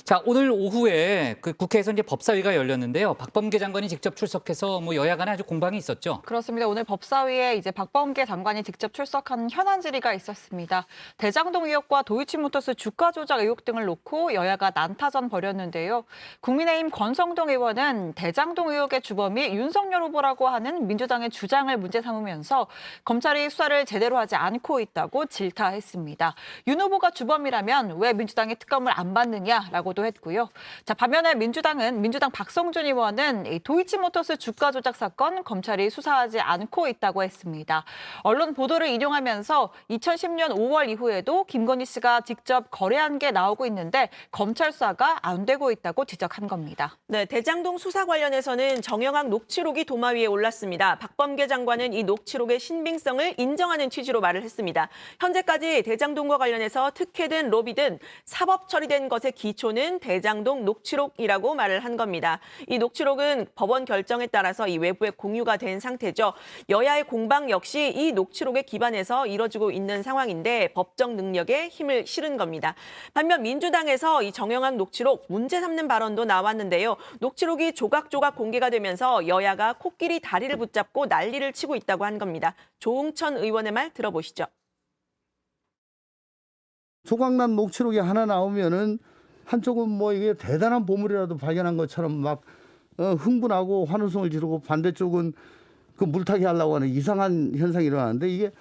자, 오늘 오후에 그 국회에서 이제 법사위가 열렸는데요. 박범계 장관이 직접 출석해서 뭐 여야 간에 아주 공방이 있었죠. 그렇습니다. 오늘 법사위에 이제 박범계 장관이 직접 출석한 현안 질의가 있었습니다. 대장동 의혹과 도이치모터스 주가 조작 의혹 등을 놓고 여야가 난타전 벌였는데요. 국민의힘 권성동 의원은 대장동 의혹의 주범이 윤석열 후보라고 하는 민주당의 주장을 문제 삼으면서 검찰이 수사를 제대로 하지 않고 있다고 질타했습니다. 윤 후보가 주범이라면 왜 민주당이 특검을 안 받느냐라고 했고요. 자, 반면에 민주당 박성준 의원은 도이치모터스 주가 조작 사건 검찰이 수사하지 않고 있다고 했습니다. 언론 보도를 인용하면서 2010년 5월 이후에도 김건희 씨가 직접 거래한 게 나오고 있는데 검찰 수사가 안 되고 있다고 지적한 겁니다. 네, 대장동 수사 관련해서는 정영학 녹취록이 도마 위에 올랐습니다. 박범계 장관은 이 녹취록의 신빙성을 인정하는 취지로 말을 했습니다. 현재까지 대장동과 관련해서 특혜든 로비든 사법 처리된 것의 기초는 대장동 녹취록이라고 말을 한 겁니다. 이 녹취록은 법원 결정에 따라서 이 외부에 공유가 된 상태죠. 여야의 공방 역시 이 녹취록에 기반해서 이뤄지고 있는 상황인데 법적 능력에 힘을 실은 겁니다. 반면 민주당에서 이 정영학 녹취록 문제 삼는 발언도 나왔는데요. 녹취록이 조각조각 공개가 되면서 여야가 코끼리 다리를 붙잡고 난리를 치고 있다고 한 겁니다. 조응천 의원의 말 들어보시죠. 조각난 녹취록이 하나 나오면은 한쪽은 뭐 이게 대단한 보물이라도 발견한 것처럼 막 흥분하고 환호성을 지르고 반대쪽은 그 물타기 하려고 하는 이상한 현상이 일어나는데 이게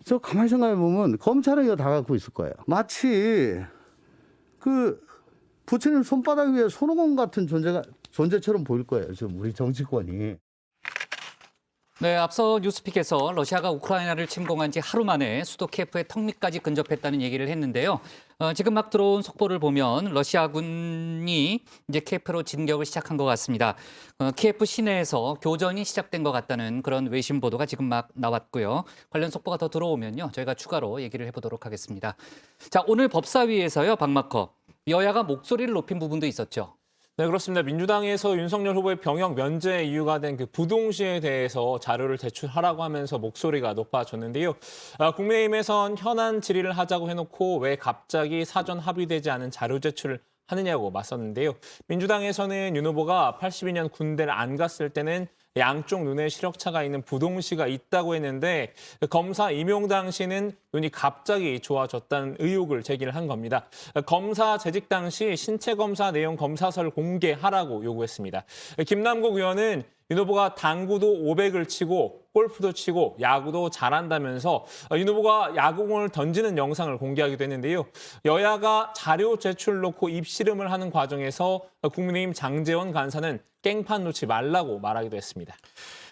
저 가만히 생각해 보면 검찰은 이거 다 갖고 있을 거예요. 마치 그 부처님 손바닥 위에 손오공 같은 존재처럼 보일 거예요. 지금 우리 정치권이. 네, 앞서 뉴스픽에서 러시아가 우크라이나를 침공한 지 하루 만에 수도 키예프의 턱밑까지 근접했다는 얘기를 했는데요. 지금 막 들어온 속보를 보면 러시아군이 이제 키예프로 진격을 시작한 것 같습니다. 키예프 시내에서 교전이 시작된 것 같다는 그런 외신 보도가 지금 막 나왔고요. 관련 속보가 더 들어오면요, 저희가 추가로 얘기를 해보도록 하겠습니다. 자, 오늘 법사위에서요, 박마커 여야가 목소리를 높인 부분도 있었죠. 네, 그렇습니다. 민주당에서 윤석열 후보의 병역 면제 이유가 된 그 부동시에 대해서 자료를 제출하라고 하면서 목소리가 높아졌는데요. 국민의힘에선 현안 질의를 하자고 해놓고 왜 갑자기 사전 합의되지 않은 자료 제출을 하느냐고 맞섰는데요. 민주당에서는 윤 후보가 82년 군대를 안 갔을 때는 양쪽 눈에 시력차가 있는 부동시가 있다고 했는데 검사 임용 당시는 눈이 갑자기 좋아졌다는 의혹을 제기를 한 겁니다. 검사 재직 당시 신체 검사 내용 검사서를 공개하라고 요구했습니다. 김남국 의원은 윤 후보가 당구도 500을 치고 골프도 치고 야구도 잘한다면서 윤 후보가 야구공을 던지는 영상을 공개하기도 했는데요. 여야가 자료 제출 놓고 입씨름을 하는 과정에서 국민의힘 장제원 간사는 깽판 놓지 말라고 말하기도 했습니다.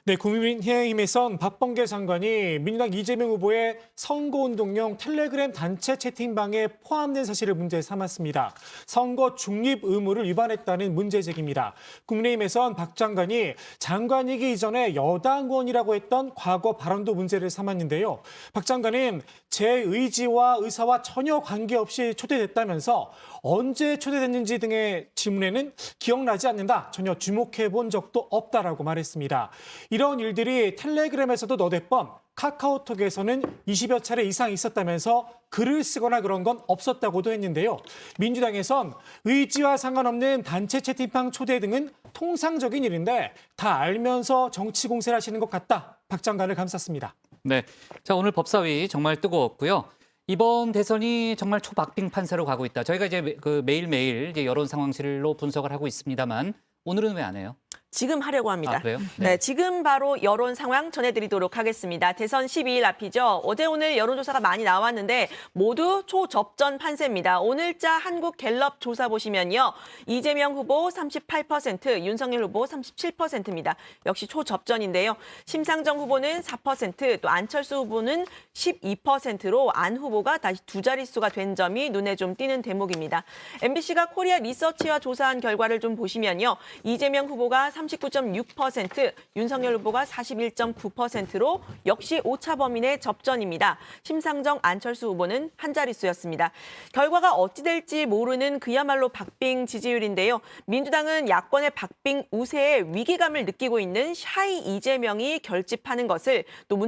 네, 국민의힘에선 박범계 장관이 민주당 이재명 후보의 선거운동용 텔레그램 단체 채팅방에 포함된 사실을 문제 삼았습니다. 선거 중립 의무를 위반했다는 문제 제기입니다. 국민의힘에선 박 장관이 장관이기 이전에 여당 의원이라고 했던 과거 발언도 문제를 삼았는데요. 박 장관은 제 의지와 의사와 전혀 관계없이 초대됐다면서 언제 초대됐는지 등의 질문에는 기억나지 않는다, 전혀 주목해 본 적도 없다라고 말했습니다. 이런 일들이 텔레그램에서도 너댓 번, 카카오톡에서는 20여 차례 이상 있었다면서 글을 쓰거나 그런 건 없었다고도 했는데요. 민주당에선 의지와 상관없는 단체 채팅방 초대 등은 통상적인 일인데 다 알면서 정치 공세를 하시는 것 같다. 박 장관을 감쌌습니다. 네, 자 오늘 법사위 정말 뜨거웠고요. 이번 대선이 정말 초박빙 판세로 가고 있다. 저희가 이제 매일매일 이제 여론 상황실로 분석을 하고 있습니다만 오늘은 왜 안 해요? 지금 하려고 합니다. 아, 그래요? 네, 지금 바로 여론 상황 전해드리도록 하겠습니다. 대선 12일 앞이죠. 어제 오늘 여론조사가 많이 나왔는데 모두 초접전 판세입니다. 오늘자 한국갤럽 조사 보시면요. 이재명 후보 38%, 윤석열 후보 37%입니다. 역시 초접전인데요. 심상정 후보는 4%, 또 안철수 후보는 12%로 안 후보가 다시 두 자릿수가 된 점이 눈에 좀 띄는 대목입니다. MBC가 코리아 리서치와 조사한 결과를 좀 보시면요. 이재명 후보가 39.6%, 윤석열 후보가 41.9%로 역시 오차 범위 내 접전입니다. 심상정, 안철수 후보는 한 자릿수였습니다. 결과가 어찌 될지 모르는 그야말로 박빙 지지율인데요. 민주당은 야권의 박빙 우세에 위기감을 느끼고 있는 샤이 이재명이 결집하는 것을, 또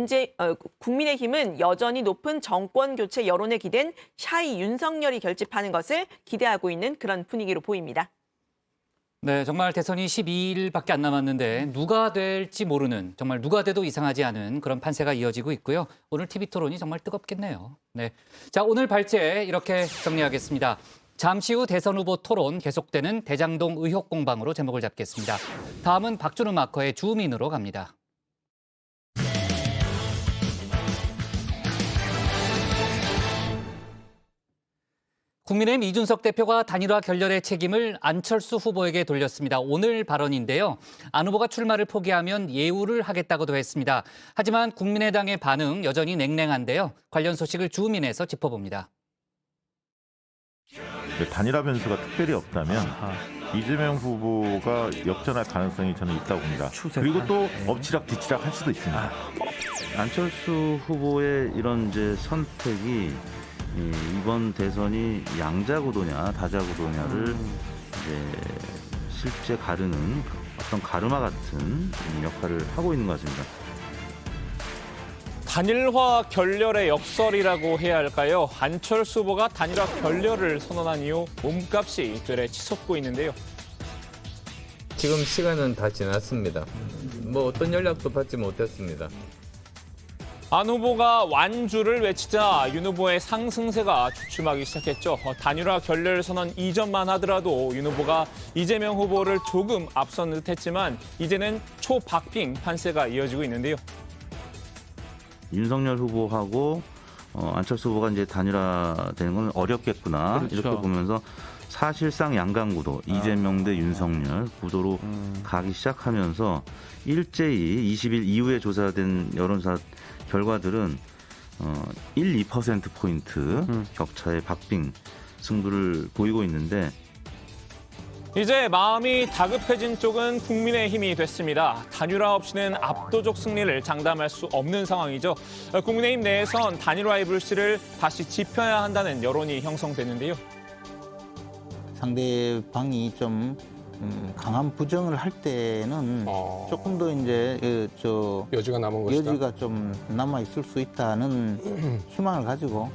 국민의힘은 여전히 높은 정권 교체 여론에 기댄 샤이 윤석열이 결집하는 것을 기대하고 있는 그런 분위기로 보입니다. 네, 정말 대선이 12일밖에 안 남았는데 누가 될지 모르는, 정말 누가 돼도 이상하지 않은 그런 판세가 이어지고 있고요. 오늘 TV 토론이 정말 뜨겁겠네요. 네, 자 오늘 발제 이렇게 정리하겠습니다. 잠시 후 대선 후보 토론 계속되는 대장동 의혹 공방으로 제목을 잡겠습니다. 다음은 박준우 마커의 주민으로 갑니다. 국민의힘 이준석 대표가 단일화 결렬의 책임을 안철수 후보에게 돌렸습니다. 오늘 발언인데요. 안 후보가 출마를 포기하면 예우를 하겠다고도 했습니다. 하지만 국민의당의 반응 여전히 냉랭한데요. 관련 소식을 주민에서 짚어봅니다. 단일화 변수가 특별히 없다면 이재명 후보가 역전할 가능성이 저는 있다고 봅니다. 그리고 또 엎치락 뒤치락 할 수도 있습니다. 안철수 후보의 이런 이제 선택이 이번 대선이 양자구도냐 다자구도냐를 이제 실제 가르는 어떤 가르마 같은 역할을 하고 있는 것 같습니다. 단일화 결렬의 역설이라고 해야 할까요? 안철수 후보가 단일화 결렬을 선언한 이후 몸값이 되레 치솟고 있는데요. 지금 시간은 다 지났습니다. 뭐 어떤 연락도 받지 못했습니다. 안 후보가 완주를 외치자 윤 후보의 상승세가 주춤하기 시작했죠. 단일화 결렬 선언 이전만 하더라도 윤 후보가 이재명 후보를 조금 앞선 듯했지만 이제는 초박빙 판세가 이어지고 있는데요. 윤석열 후보하고 안철수 후보가 이제 단일화되는 건 어렵겠구나, 그렇죠. 이렇게 보면서 사실상 양강구도 이재명 대 윤석열 구도로 가기 시작하면서 일제히 20일 이후에 조사된 여론조사 결과들은 1~2%포인트 격차의 박빙 승부를 보이고 있는데, 이제 마음이 다급해진 쪽은 국민의힘이 됐습니다. 단일화 없이는 압도적 승리를 장담할 수 없는 상황이죠. 국민의힘 내에선 단일화의 불씨를 다시 지펴야 한다는 여론이 형성되는데요. 상대방이 좀 강한 부정을 할 때는 조금 더 이제 여지가 남은 것이다. 여지가 좀 남아 있을 수 있다는 희망을 가지고.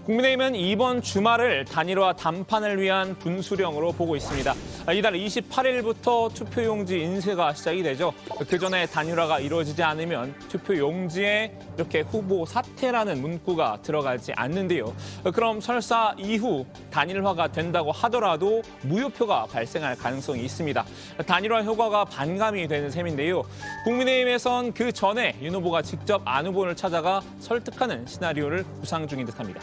국민의힘은 이번 주말을 단일화 담판을 위한 분수령으로 보고 있습니다. 이달 28일부터 투표용지 인쇄가 시작이 되죠. 그 전에 단일화가 이루어지지 않으면 투표용지에 이렇게 후보 사퇴라는 문구가 들어가지 않는데요. 그럼 설사 이후 단일화가 된다고 하더라도 무효표가 발생할 가능성이 있습니다. 단일화 효과가 반감이 되는 셈인데요. 국민의힘에선 그 전에 윤 후보가 직접 안 후보를 찾아가 설득하는 시나리오를 구상 중인 듯합니다.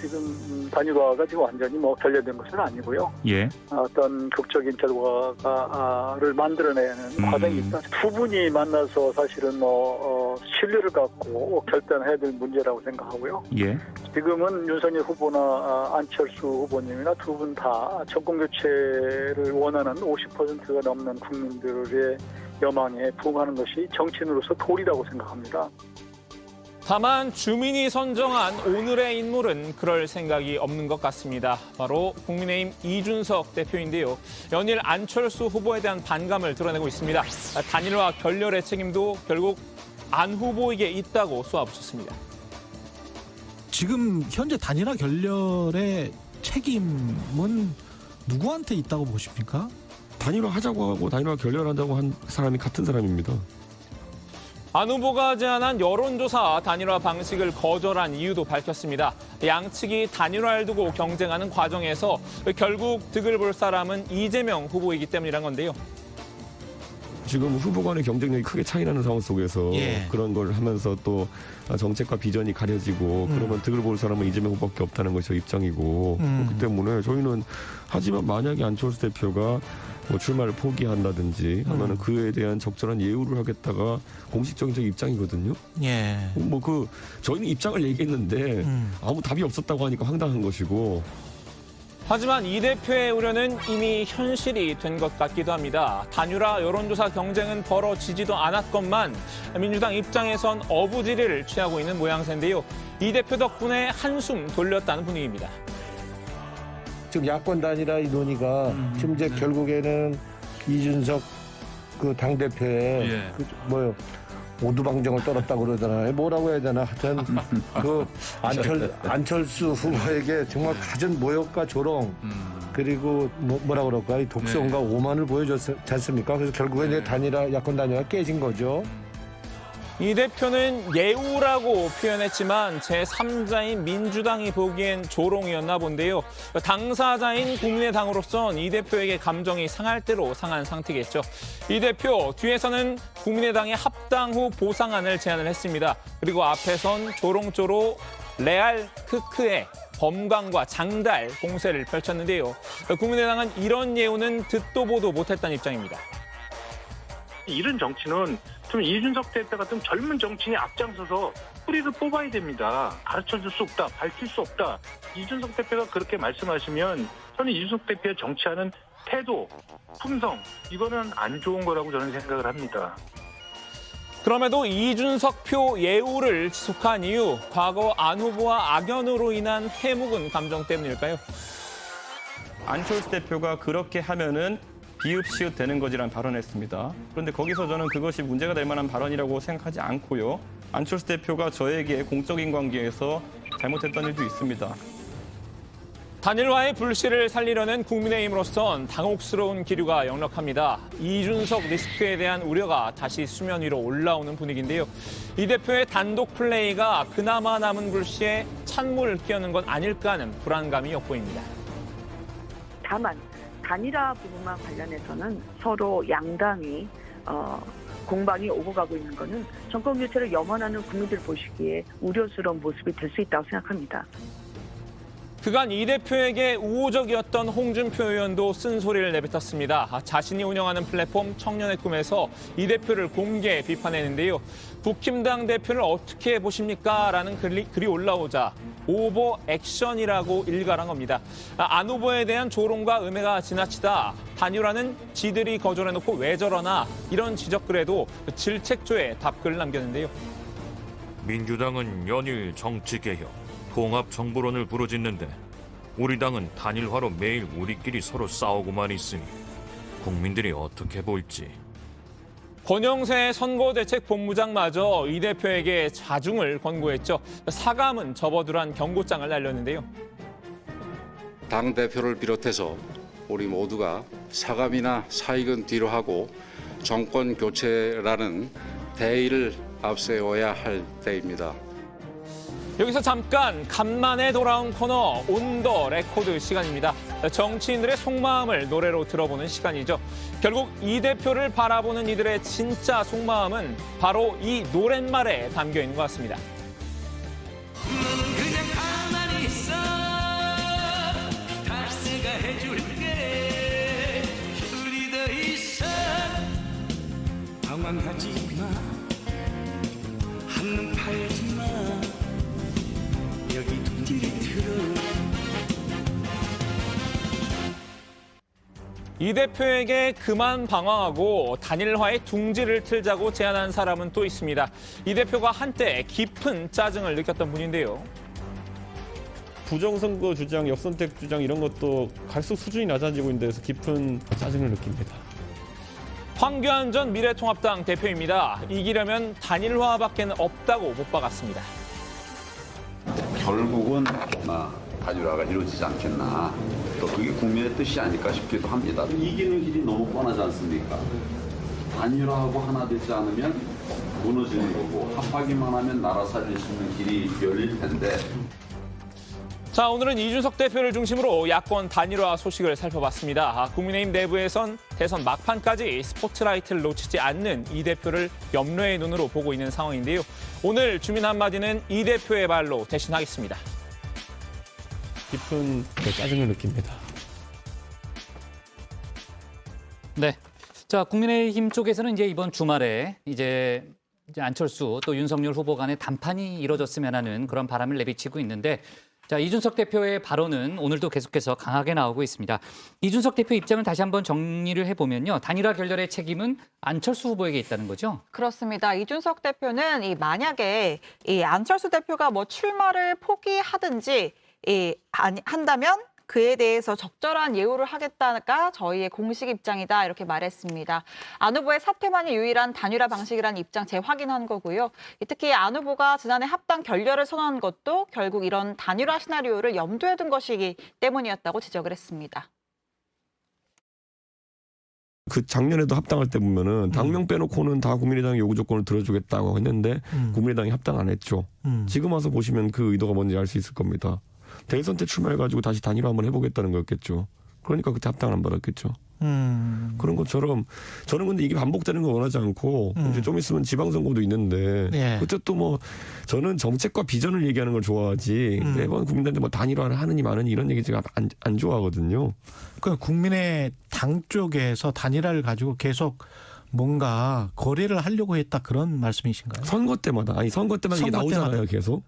지금 단일화가 지금 완전히 뭐 결렬된 것은 아니고요. 예. 어떤 극적인 결과를 만들어내는 과정이 있다. 두 분이 만나서 사실은 신뢰를 갖고 결단해야 될 문제라고 생각하고요. 예. 지금은 윤석열 후보나 안철수 후보님이나 두 분 다 정권 교체를 원하는 50%가 넘는 국민들의 여망에 부응하는 것이 정치인으로서 도리라고 생각합니다. 다만 주민이 선정한 오늘의 인물은 그럴 생각이 없는 것 같습니다. 바로 국민의힘 이준석 대표인데요. 연일 안철수 후보에 대한 반감을 드러내고 있습니다. 단일화 결렬의 책임도 결국 안 후보에게 있다고 쏘아붙였습니다. 지금 현재 단일화 결렬의 책임은 누구한테 있다고 보십니까? 단일화 하자고 하고 단일화 결렬한다고 한 사람이 같은 사람입니다. 안 후보가 제안한 여론조사 단일화 방식을 거절한 이유도 밝혔습니다. 양측이 단일화를 두고 경쟁하는 과정에서 결국 득을 볼 사람은 이재명 후보이기 때문이란 건데요. 지금 후보 간의 경쟁력이 크게 차이나는 상황 속에서 예. 그런 걸 하면서 또 정책과 비전이 가려지고 그러면 득을 볼 사람은 이재명 후보밖에 없다는 것이 입장이고 그렇기 때문에 저희는 하지만 만약에 안철수 대표가 뭐 출마를 포기한다든지 하면은 그에 대한 적절한 예우를 하겠다가 공식적인 저 입장이거든요. 예. 저희는 입장을 얘기했는데 아무 답이 없었다고 하니까 황당한 것이고. 하지만 이 대표의 우려는 이미 현실이 된 것 같기도 합니다. 단일화 여론조사 경쟁은 벌어지지도 않았건만 민주당 입장에선 어부지리를 취하고 있는 모양새인데요. 이 대표 덕분에 한숨 돌렸다는 분위기입니다. 지금 야권 단일화 이 논의가 지금 이제 결국에는 이준석 그 당대표의 오두방정을 떨었다고 그러잖아요. 뭐라고 해야 되나 하여튼 그 안철수 후보에게 정말 갖은 모욕과 조롱 그리고 뭐라 그럴까 이 독성과 오만을 보여줬지 않습니까? 그래서 결국에 이제 야권 단일화가 깨진 거죠. 이 대표는 예우라고 표현했지만 제3자인 민주당이 보기엔 조롱이었나 본데요. 당사자인 국민의당으로선 이 대표에게 감정이 상할 대로 상한 상태겠죠. 이 대표 뒤에서는 국민의당의 합당 후 보상안을 제안을 했습니다. 그리고 앞에선 조롱조로 레알 크크의 범광과 장달 공세를 펼쳤는데요. 국민의당은 이런 예우는 듣도 보도 못했다는 입장입니다. 이런 정치는 좀 이준석 대표가 좀 젊은 정치인이 앞장서서 뿌리를 뽑아야 됩니다. 가르쳐줄 수 없다, 밝힐 수 없다. 이준석 대표가 그렇게 말씀하시면 저는 이준석 대표의 정치하는 태도, 품성 이거는 안 좋은 거라고 저는 생각을 합니다. 그럼에도 이준석 표 예우를 지속한 이유, 과거 안 후보와 악연으로 인한 해묵은 감정 때문일까요? 안철수 대표가 그렇게 하면은 비읍시읒 되는 거지라는 발언했습니다. 그런데 거기서 저는 그것이 문제가 될 만한 발언이라고 생각하지 않고요. 안철수 대표가 저에게 공적인 관계에서 잘못했던 일도 있습니다. 단일화의 불씨를 살리려는 국민의힘으로선 당혹스러운 기류가 역력합니다. 이준석 리스크에 대한 우려가 다시 수면 위로 올라오는 분위기인데요. 이 대표의 단독 플레이가 그나마 남은 불씨에 찬물을 끼얹는 건 아닐까 하는 불안감이 엿보입니다. 다만 단일화 부분만 관련해서는 서로 양당이 공방이 오고 가고 있는 것은 정권 교체를 염원하는 국민들 보시기에 우려스러운 모습이 될 수 있다고 생각합니다. 그간 이 대표에게 우호적이었던 홍준표 의원도 쓴소리를 내뱉었습니다. 자신이 운영하는 플랫폼 청년의 꿈에서 이 대표를 공개 비판했는데요. 국힘당 대표를 어떻게 보십니까? 라는 글이 올라오자 오버 액션이라고 일갈한 겁니다. 안 후보에 대한 조롱과 음해가 지나치다 단일화는 지들이 거절해놓고 왜 저러나 이런 지적글에도 질책조에 답글을 남겼는데요. 민주당은 연일 정치개혁, 통합정부론을 부르짖는데 우리 당은 단일화로 매일 우리끼리 서로 싸우고만 있으니 국민들이 어떻게 볼지. 권영세 선거대책본부장마저 이 대표에게 자중을 권고했죠. 사감은 접어두란 경고장을 날렸는데요. 당대표를 비롯해서 우리 모두가 사감이나 사익은 뒤로 하고 정권 교체라는 대의를 앞세워야 할 때입니다. 여기서 잠깐 간만에 돌아온 코너 온 더 레코드 시간입니다. 정치인들의 속마음을 노래로 들어보는 시간이죠. 결국 이 대표를 바라보는 이들의 진짜 속마음은 바로 이 노랫말에 담겨 있는 것 같습니다. 그냥 가만히 있어. 당황하지 마, 한눈 팔지 마, 여기 뒤를 들어. 이 대표에게 그만 방황하고 단일화의 둥지를 틀자고 제안한 사람은 또 있습니다. 이 대표가 한때 깊은 짜증을 느꼈던 분인데요. 부정선거 주장, 역선택 주장 이런 것도 갈수록 수준이 낮아지고 있는 데서 깊은 짜증을 느낍니다. 황교안 전 미래통합당 대표입니다. 이기려면 단일화밖에는 없다고 못 박았습니다. 결국은 단일화가 이루어지지 않겠나. 또 그게 국민의 뜻이 아닐까 싶기도 합니다. 이기는 길이 너무 뻔하지 않습니까? 단일화하고 하나 되지 않으면 무너지는 거고 합하기만 하면 나라 살릴 수 있는 길이 열릴 텐데. 자, 오늘은 이준석 대표를 중심으로 야권 단일화 소식을 살펴봤습니다. 국민의힘 내부에선 대선 막판까지 스포트라이트를 놓치지 않는 이 대표를 염려의 눈으로 보고 있는 상황인데요. 오늘 주민 한마디는 이 대표의 말로 대신하겠습니다. 깊은 짜증을 느낍니다. 네. 자, 국민의힘 쪽에서는 이제 이번 주말에 이제 안철수 또 윤석열 후보 간의 담판이 이뤄졌으면 하는 그런 바람을 내비치고 있는데, 자, 이준석 대표의 발언은 오늘도 계속해서 강하게 나오고 있습니다. 이준석 대표 입장을 다시 한번 정리를 해보면요. 단일화 결렬의 책임은 안철수 후보에게 있다는 거죠? 그렇습니다. 이준석 대표는 만약에 안철수 대표가 출마를 포기하든지 한다면 그에 대해서 적절한 예우를 하겠다가 저희의 공식 입장이다, 이렇게 말했습니다. 안 후보의 사퇴만이 유일한 단일화 방식이라는 입장 재확인한 거고요. 특히 안 후보가 지난해 합당 결렬을 선언한 것도 결국 이런 단일화 시나리오를 염두에 둔 것이기 때문이었다고 지적을 했습니다. 그 작년에도 합당할 때 보면은 당명 빼놓고는 다 국민의당 요구 조건을 들어주겠다고 했는데 국민의당이 합당 안 했죠. 지금 와서 보시면 그 의도가 뭔지 알 수 있을 겁니다. 대선 때 출마해가지고 다시 단일화 한번 해보겠다는 거였겠죠. 그러니까 그때 합당을 안 받았겠죠. 그런 것처럼 저는 근데 이게 반복되는 거 원하지 않고 이제 좀 있으면 지방선거도 있는데 그때 또 저는 정책과 비전을 얘기하는 걸 좋아하지 매번 국민들한테 단일화를 하느니 마느니 이런 얘기 제가 안 좋아하거든요. 그러니까 국민의 당 쪽에서 단일화를 가지고 계속 뭔가 거래를 하려고 했다, 그런 말씀이신가요? 선거 때마다 이게 나오잖아요, 계속.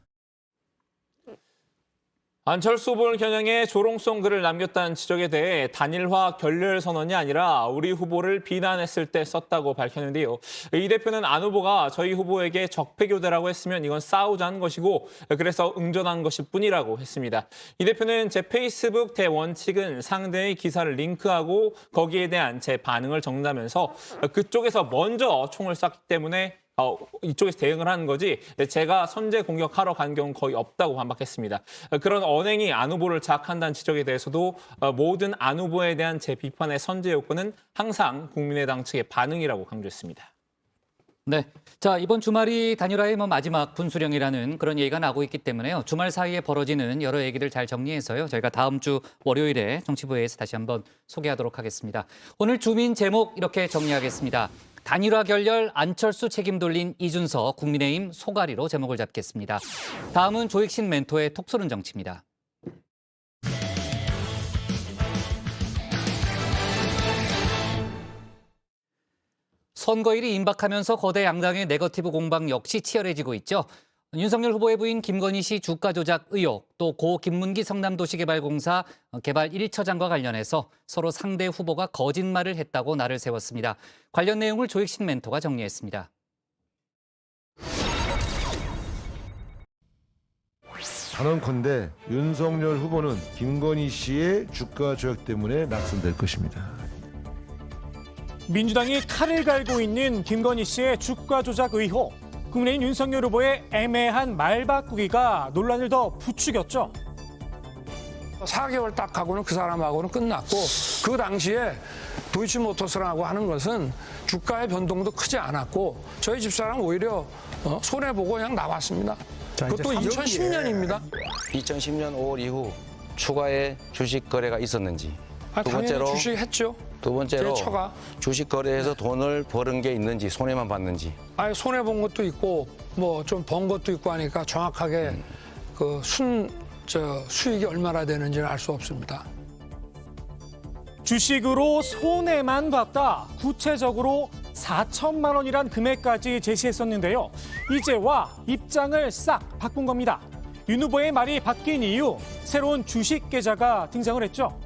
안철수 후보를 겨냥해 조롱성 글을 남겼다는 지적에 대해 단일화 결렬 선언이 아니라 우리 후보를 비난했을 때 썼다고 밝혔는데요. 이 대표는 안 후보가 저희 후보에게 적폐교대라고 했으면 이건 싸우자는 것이고 그래서 응전한 것일 뿐이라고 했습니다. 이 대표는 제 페이스북 대원칙은 상대의 기사를 링크하고 거기에 대한 제 반응을 적는다면서 그쪽에서 먼저 총을 쐈기 때문에 이쪽에서 대응을 하는 거지 제가 선제 공격하러 간 경우는 거의 없다고 반박했습니다. 그런 언행이 안 후보를 자학한다는 지적에 대해서도 모든 안 후보에 대한 제 비판의 선제 요건은 항상 국민의당 측의 반응이라고 강조했습니다. 네, 자, 이번 주말이 단일화의 마지막 분수령이라는 그런 얘기가 나오고 있기 때문에요. 주말 사이에 벌어지는 여러 얘기들 잘 정리해서요. 저희가 다음 주 월요일에 정치부회에서 다시 한번 소개하도록 하겠습니다. 오늘 주민 제목 이렇게 정리하겠습니다. 단일화 결렬 안철수 책임 돌린 이준석 국민의힘 소가리로 제목을 잡겠습니다. 다음은 조익신 멘토의 톡소른 정치입니다. 선거일이 임박하면서 거대 양당의 네거티브 공방 역시 치열해지고 있죠. 윤석열 후보의 부인 김건희 씨 주가 조작 의혹, 또 고 김문기 성남도시개발공사 개발 1처장과 관련해서 서로 상대 후보가 거짓말을 했다고 날을 세웠습니다. 관련 내용을 조익신 멘토가 정리했습니다. 단언컨대 윤석열 후보는 김건희 씨의 주가 조작 때문에 낙선될 것입니다. 민주당이 칼을 갈고 있는 김건희 씨의 주가 조작 의혹. 국민의힘 윤석열 후보의 애매한 말 바꾸기가 논란을 더 부추겼죠. 4개월 딱 하고는 그 사람하고는 끝났고 그 당시에 도이치모터스라고 하는 것은 주가의 변동도 크지 않았고 저희 집사람 오히려 손해보고 그냥 나왔습니다. 그것도 2010년입니다. 2010년 5월 이후 추가의 주식 거래가 있었는지. 두 번째로 주식 했죠. 두 번째로 처가. 주식 거래에서 돈을 버는 게 있는지 손해만 봤는지. 아니 손해 본 것도 있고 뭐 좀 번 것도 있고 하니까 정확하게 그 수익이 얼마나 되는지는 알 수 없습니다. 주식으로 손해만 봤다. 구체적으로 4천만 원이란 금액까지 제시했었는데요. 이제와 입장을 싹 바꾼 겁니다. 윤 후보의 말이 바뀐 이유, 새로운 주식 계좌가 등장을 했죠.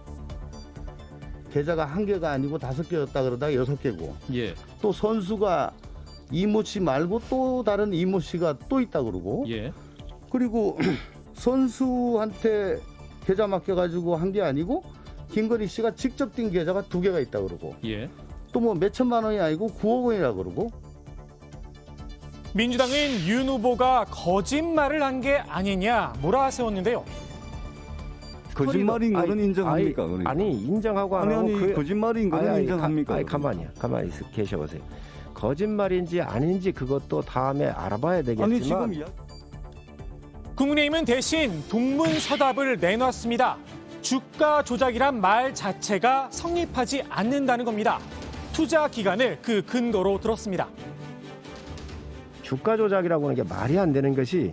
계좌가 1개가 아니고 5개였다 그러다가 6개고 예. 또 선수가 이모 씨 말고 또 다른 이모 씨가 또 있다 그러고 예. 그리고 선수한테 계좌 맡겨가지고 한 게 아니고 김건희 씨가 직접 뛴 계좌가 2개가 있다 그러고 예. 또 뭐 몇천만 원이 아니고 9억 원이라 그러고 민주당은 윤 후보가 거짓말을 한 게 아니냐 몰아세웠는데요. 거짓말인 거는 인정합니까? 그러니까. 아니 인정하고 안 하고 아니 거짓말인 거는 인정합니까? 가만히 계셔보세요. 거짓말인지 아닌지 그것도 다음에 알아봐야 되겠지만 아니 지금 국민의힘은 대신 동문서답을 내놨습니다. 주가 조작이란 말 자체가 성립하지 않는다는 겁니다. 투자 기간을 그 근거로 들었습니다. 주가 조작이라고 하는 게 말이 안 되는 것이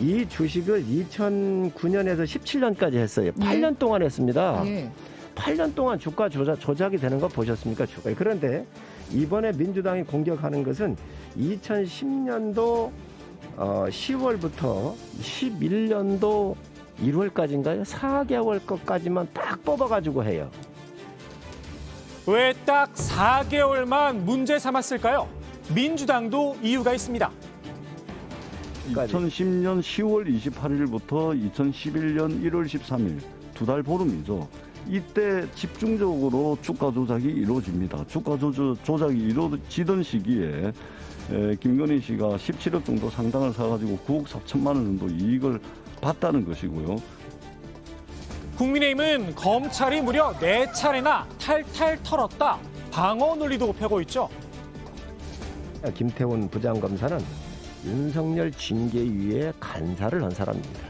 이 주식을 2009년에서 17년까지 했어요. 8년 동안 했습니다. 8년 동안 주가 조작이 되는 거 보셨습니까? 주가. 그런데 이번에 민주당이 공격하는 것은 2010년도 10월부터 11년도 1월까지인가요? 4개월 것까지만 딱 뽑아가지고 해요. 왜 딱 4개월만 문제 삼았을까요? 민주당도 이유가 있습니다. 2010년 10월 28일부터 2011년 1월 13일 2달 보름이죠. 이때 집중적으로 주가 조작이 이루어집니다. 주가 조작이 이루어지던 시기에 김건희 씨가 17억 정도 상당을 사가지고 9억 4천만 원 정도 이익을 봤다는 것이고요. 국민의힘은 검찰이 무려 4차례나 탈탈 털었다. 방어 논리도 펴고 있죠. 김태훈 부장검사는 윤석열 징계위에 간사를 한 사람입니다.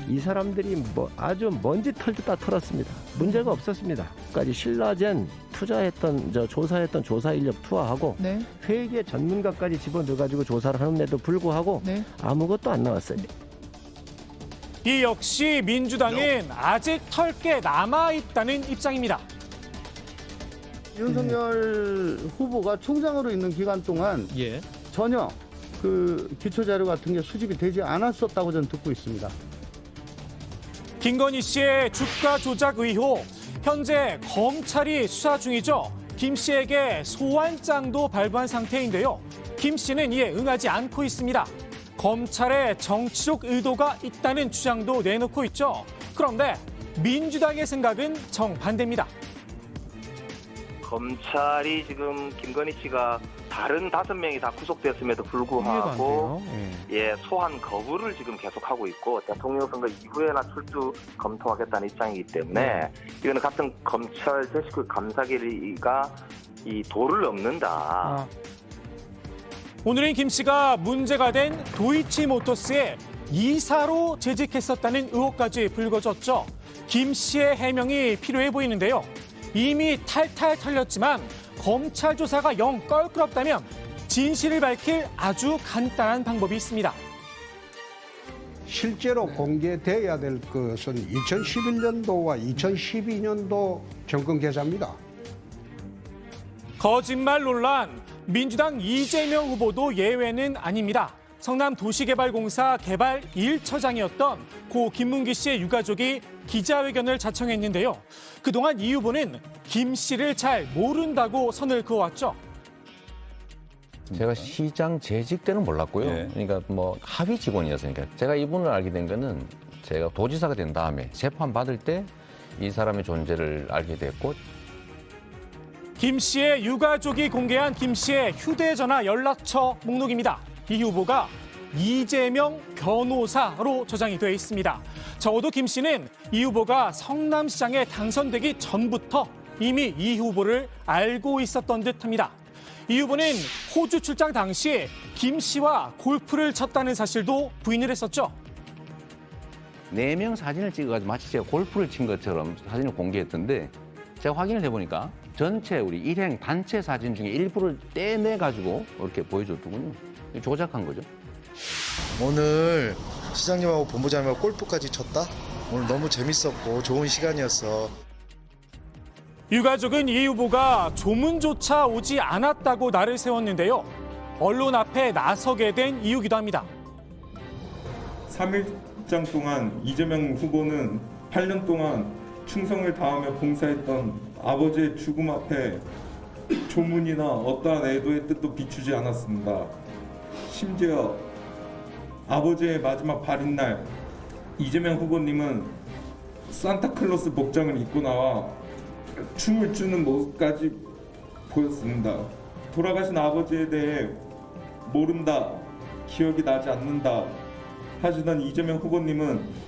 이 사람들이 아주 먼지 털듯 다 털었습니다. 문제가 없었습니다. 까지 신라젠 투자했던 조사했던 조사 인력 투하하고 회계 전문가까지 집어넣어가지고 조사를 하는데도 불구하고 아무것도 안 나왔어요. 이 역시 민주당은 아직 털 게 남아있다는 입장입니다. 윤석열 후보가 총장으로 있는 기간 동안 전혀 그 기초자료 같은 게 수집이 되지 않았었다고 저는 듣고 있습니다. 김건희 씨의 주가 조작 의혹, 현재 검찰이 수사 중이죠. 김 씨에게 소환장도 발부한 상태인데요. 김 씨는 이에 응하지 않고 있습니다. 검찰의 정치적 의도가 있다는 주장도 내놓고 있죠. 그런데 민주당의 생각은 정반대입니다. 검찰이 지금 김건희 씨가 다른 5명이 다 구속됐음에도 불구하고 소환 거부를 지금 계속하고 있고 대통령 선거 이후에나 출두 검토하겠다는 입장이기 때문에 이거는 같은 검찰 제19 감사기가 이 도를 넘는다. 오늘은 김 씨가 문제가 된 도이치모터스의 이사로 재직했었다는 의혹까지 불거졌죠. 김 씨의 해명이 필요해 보이는데요. 이미 탈탈 털렸지만 검찰 조사가 영 껄끄럽다면 진실을 밝힐 아주 간단한 방법이 있습니다. 실제로 공개돼야 될 것은 2011년도와 2012년도 정권 계좌입니다. 거짓말 논란, 민주당 이재명 후보도 예외는 아닙니다. 성남도시개발공사 개발 1처장이었던 고 김문기 씨의 유가족이 기자회견을 자청했는데요. 그동안 이 후보는 김 씨를 잘 모른다고 선을 그어왔죠. 제가 시장 재직 때는 몰랐고요. 그러니까 뭐 하위 직원이었으니까. 제가 이분을 알게 된 거는 제가 도지사가 된 다음에 재판 받을 때 이 사람의 존재를 알게 됐고. 김 씨의 유가족이 공개한 김 씨의 휴대전화 연락처 목록입니다. 이 후보가 이재명 변호사로 저장이 되어 있습니다. 적어도 김 씨는 이 후보가 성남시장에 당선되기 전부터 이미 이 후보를 알고 있었던 듯합니다. 이 후보는 호주 출장 당시 김 씨와 골프를 쳤다는 사실도 부인을 했었죠. 4명 사진을 찍어가지고 마치 제가 골프를 친 것처럼 사진을 공개했던데 제가 확인을 해보니까 전체 우리 일행 단체 사진 중에 일부를 떼내가지고 이렇게 보여줬더군요. 조작한 거죠. 오늘 시장님하고 본부장님하고 골프까지 쳤다? 오늘 너무 재밌었고 좋은 시간이었어. 유가족은 이 후보가 조문조차 오지 않았다고 날을 세웠는데요. 언론 앞에 나서게 된 이유기도 합니다. 3일장 동안 이재명 후보는 8년 동안 충성을 다하며 봉사했던 아버지의 죽음 앞에 조문이나 어떠한 애도의 뜻도 비추지 않았습니다. 심지어 아버지의 마지막 발인 날 이재명 후보님은 산타클로스 복장을 입고 나와 춤을 추는 모습까지 보였습니다. 돌아가신 아버지에 대해 모른다, 기억이 나지 않는다 하시던 이재명 후보님은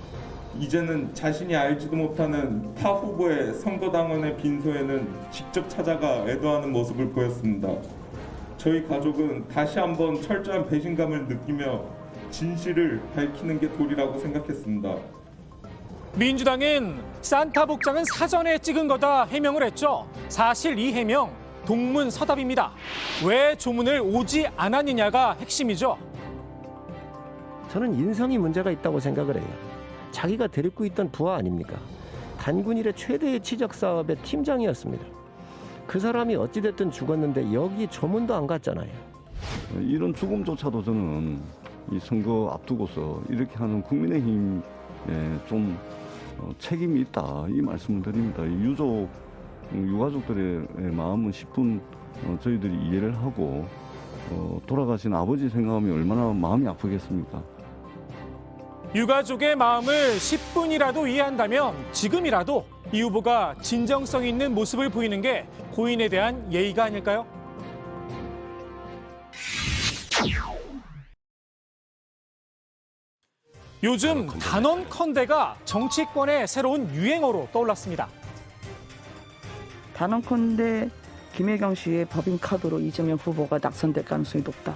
이제는 자신이 알지도 못하는 타 후보의 선거당원의 빈소에는 직접 찾아가 애도하는 모습을 보였습니다. 저희 가족은 다시 한번 철저한 배신감을 느끼며 진실을 밝히는 게 도리라고 생각했습니다. 민주당은 산타 복장은 사전에 찍은 거다 해명을 했죠. 사실 이 해명 동문서답입니다. 왜 조문을 오지 않았느냐가 핵심이죠. 저는 인성이 문제가 있다고 생각을 해요. 자기가 데리고 있던 부하 아닙니까? 단군 이래 최대의 치적 사업의 팀장이었습니다. 그 사람이 어찌됐든 죽었는데 여기 조문도 안 갔잖아요. 이런 죽음조차도 저는 이 선거 앞두고서 이렇게 하는 국민의힘에 좀 책임이 있다 이 말씀을 드립니다. 유가족들의 마음은 10분 저희들이 이해를 하고 돌아가신 아버지 생각하면 얼마나 마음이 아프겠습니까? 유가족의 마음을 10분이라도 이해한다면 지금이라도 이 후보가 진정성 있는 모습을 보이는 게 고인에 대한 예의가 아닐까요? 요즘 단언컨대가 정치권의 새로운 유행어로 떠올랐습니다. 단언컨대 김혜경 씨의 법인카드로 이재명 후보가 낙선될 가능성이 높다.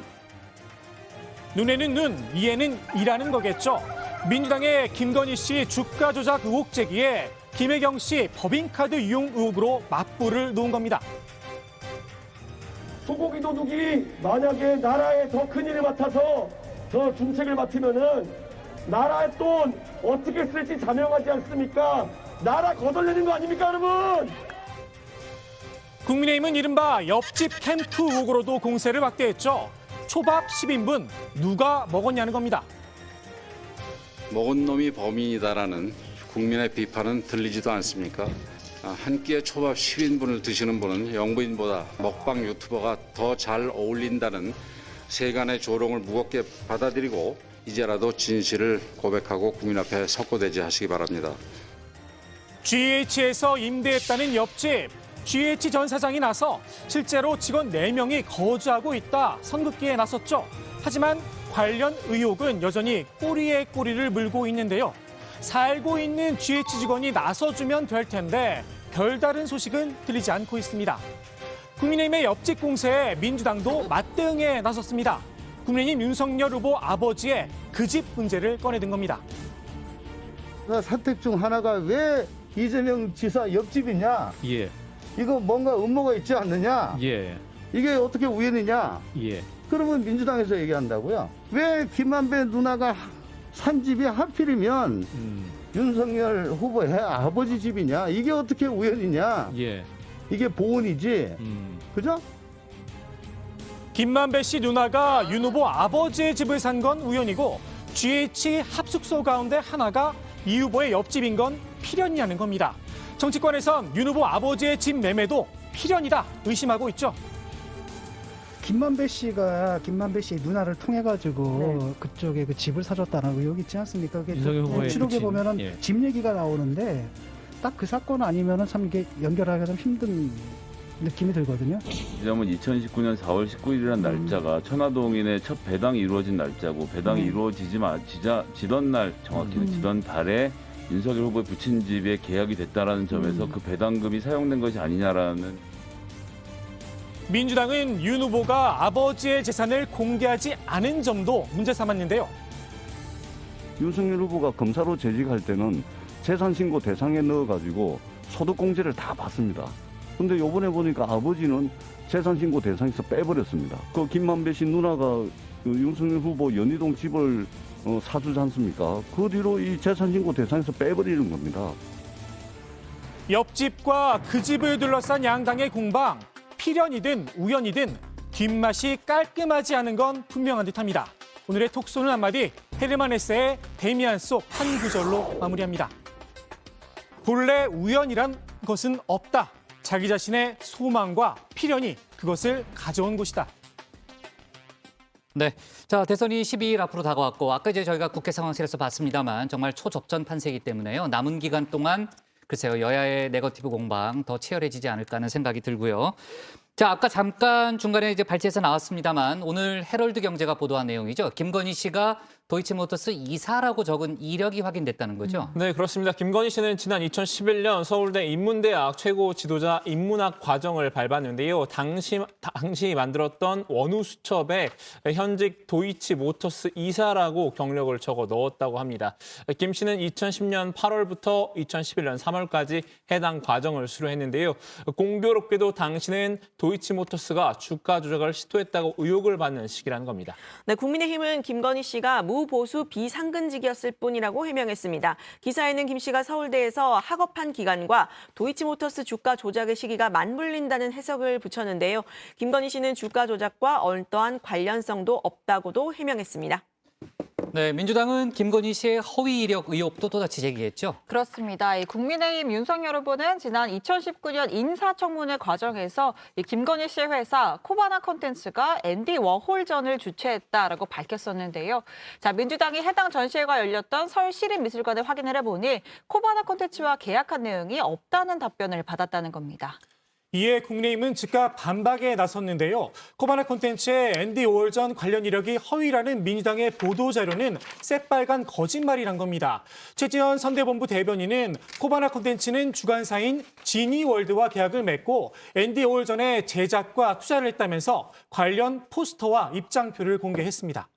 눈에는 눈, 이에는 이라는 거겠죠. 민주당의 김건희 씨 주가 조작 의혹 제기에 김혜경 씨 법인카드 이용 의혹으로 맞불을 놓은 겁니다. 소고기 도둑이 만약에 나라에 더 큰 일을 맡아서 저 중책을 맡으면은 나라의 돈 어떻게 쓸지 자명하지 않습니까? 나라 거덜내는 거 아닙니까, 여러분? 국민의힘은 이른바 옆집 캠프 의혹으로도 공세를 확대했죠. 초밥 10인분 누가 먹었냐는 겁니다. 먹은 놈이 범인이다라는 국민의 비판은 들리지도 않습니까? 한 끼에 초밥 10인분을 드시는 분은 영부인보다 먹방 유튜버가 더 잘 어울린다는 세간의 조롱을 무겁게 받아들이고 이제라도 진실을 고백하고 국민 앞에 석고대지 하시기 바랍니다. GH에서 임대했다는 옆집. GH 전 사장이 나서 실제로 직원 4명이 거주하고 있다 선긋기에 나섰죠. 하지만 관련 의혹은 여전히 꼬리에 꼬리를 물고 있는데요. 살고 있는 GH 직원이 나서주면 될 텐데 별다른 소식은 들리지 않고 있습니다. 국민의힘의 옆집 공세에 민주당도 맞대응에 나섰습니다. 국민의힘 윤석열 후보 아버지의 그 집 문제를 꺼내든 겁니다. 사택 중 하나가 왜 이재명 지사 옆집이냐? 예. 이거 뭔가 음모가 있지 않느냐? 예. 이게 어떻게 우연이냐? 예. 그러면 민주당에서 얘기한다고요. 왜 김만배 누나가 산 집이 하필이면 윤석열 후보의 아버지 집이냐? 이게 어떻게 우연이냐? 예. 이게 보은이지. 그죠? 김만배 씨 누나가 윤 후보 아버지의 집을 산 건 우연이고 GH 합숙소 가운데 하나가 이 후보의 옆집인 건 필연이라는 겁니다. 정치권에선 윤 후보 아버지의 집 매매도 필연이다 의심하고 있죠. 김만배 씨가 김만배 씨 누나를 통해 가지고 그쪽에 그 집을 사줬다는 의혹이 있지 않습니까? 추록해 보면은 예. 집 얘기가 나오는데 딱 그 사건 아니면은 참 이게 연결하기가 좀 힘든 느낌이 들거든요. 지난번 2019년 4월 19일이라는 날짜가 천화동인의 첫 배당이 이루어진 날짜고 배당이 이루어지던 날 정확히는 지던 달에 윤석열 후보의 부친 집에 계약이 됐다라는 점에서 그 배당금이 사용된 것이 아니냐라는. 민주당은 윤 후보가 아버지의 재산을 공개하지 않은 점도 문제 삼았는데요. 윤석열 후보가 검사로 재직할 때는 재산신고 대상에 넣어가지고 소득공제를 다 받습니다. 근데 요번에 보니까 아버지는 재산신고 대상에서 빼버렸습니다. 그 김만배 씨 누나가 그 윤석열 후보 연희동 집을 사주지 않습니까? 그 뒤로 이 재산신고 대상에서 빼버리는 겁니다. 옆집과 그 집을 둘러싼 양당의 공방, 필연이든 우연이든 뒷맛이 깔끔하지 않은 건 분명한 듯합니다. 오늘의 톡쏘는 한마디, 헤르만 헤세의 데미안 속 한 구절로 마무리합니다. 본래 우연이란 것은 없다. 자기 자신의 소망과 필연이 그것을 가져온 것이다. 네, 자 대선이 12일 앞으로 다가왔고 아까 이제 저희가 국회 상황실에서 봤습니다만 정말 초접전 판세이기 때문에요. 남은 기간 동안 글쎄요 여야의 네거티브 공방 더 치열해지지 않을까 하는 생각이 들고요. 자 아까 잠깐 중간에 이제 발제해서 나왔습니다만 오늘 헤럴드 경제가 보도한 내용이죠. 김건희 씨가 도이치모터스 이사라고 적은 이력이 확인됐다는 거죠. 네, 그렇습니다. 김건희 씨는 지난 2011년 서울대 인문대학 최고 지도자 인문학 과정을 밟았는데요. 당시 만들었던 원우수첩에 현직 도이치모터스 이사라고 경력을 적어 넣었다고 합니다. 김 씨는 2010년 8월부터 2011년 3월까지 해당 과정을 수료했는데요. 공교롭게도 당시는 도이치모터스가 주가 조작을 시도했다고 의혹을 받는 시기라는 겁니다. 네, 국민의힘은 김건희 씨가 무보수 비상근직이었을 뿐이라고 해명했습니다. 기사에는 김 씨가 서울대에서 학업한 기간과 도이치모터스 주가 조작의 시기가 맞물린다는 해석을 붙였는데요. 김건희 씨는 주가 조작과 어떠한 관련성도 없다고도 해명했습니다. 네, 민주당은 김건희 씨의 허위 이력 의혹도 또다시 제기했죠. 그렇습니다. 국민의힘 윤석열 후보는 지난 2019년 인사청문회 과정에서 김건희 씨의 회사 코바나 콘텐츠가 앤디 워홀전을 주최했다라고 밝혔었는데요. 자, 민주당이 해당 전시회가 열렸던 서울시립미술관에 확인을 해보니 코바나 콘텐츠와 계약한 내용이 없다는 답변을 받았다는 겁니다. 이에 국민의힘은 즉각 반박에 나섰는데요. 코바나 콘텐츠의 앤디 오월전 관련 이력이 허위라는 민주당의 보도자료는 새빨간 거짓말이란 겁니다. 최지현 선대본부 대변인은 코바나 콘텐츠는 주관사인 지니월드와 계약을 맺고 앤디 오월전의 제작과 투자를 했다면서 관련 포스터와 입장표를 공개했습니다.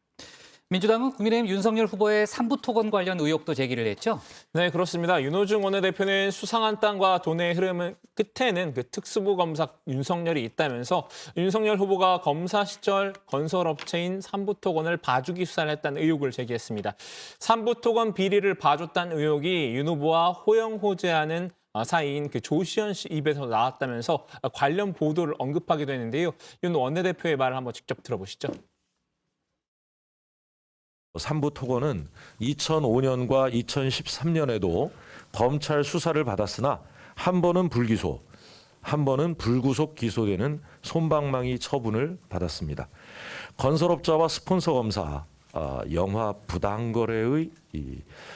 민주당은 국민의힘 윤석열 후보의 삼부토건 관련 의혹도 제기를 했죠. 네, 그렇습니다. 윤호중 원내대표는 수상한 땅과 돈의 흐름 끝에는 그 특수부 검사 윤석열이 있다면서 윤석열 후보가 검사 시절 건설업체인 삼부토건을 봐주기 수사를 했다는 의혹을 제기했습니다. 삼부토건 비리를 봐줬다는 의혹이 윤 후보와 호영호재하는 사이인 그 조시현 씨 입에서 나왔다면서 관련 보도를 언급하기도 했는데요. 윤 원내대표의 말을 한번 직접 들어보시죠. 삼부토건은 2005년과 2013년에도 검찰 수사를 받았으나 한 번은 불기소, 한 번은 불구속 기소되는 솜방망이 처분을 받았습니다. 건설업자와 스폰서 검사, 영화 부당거래의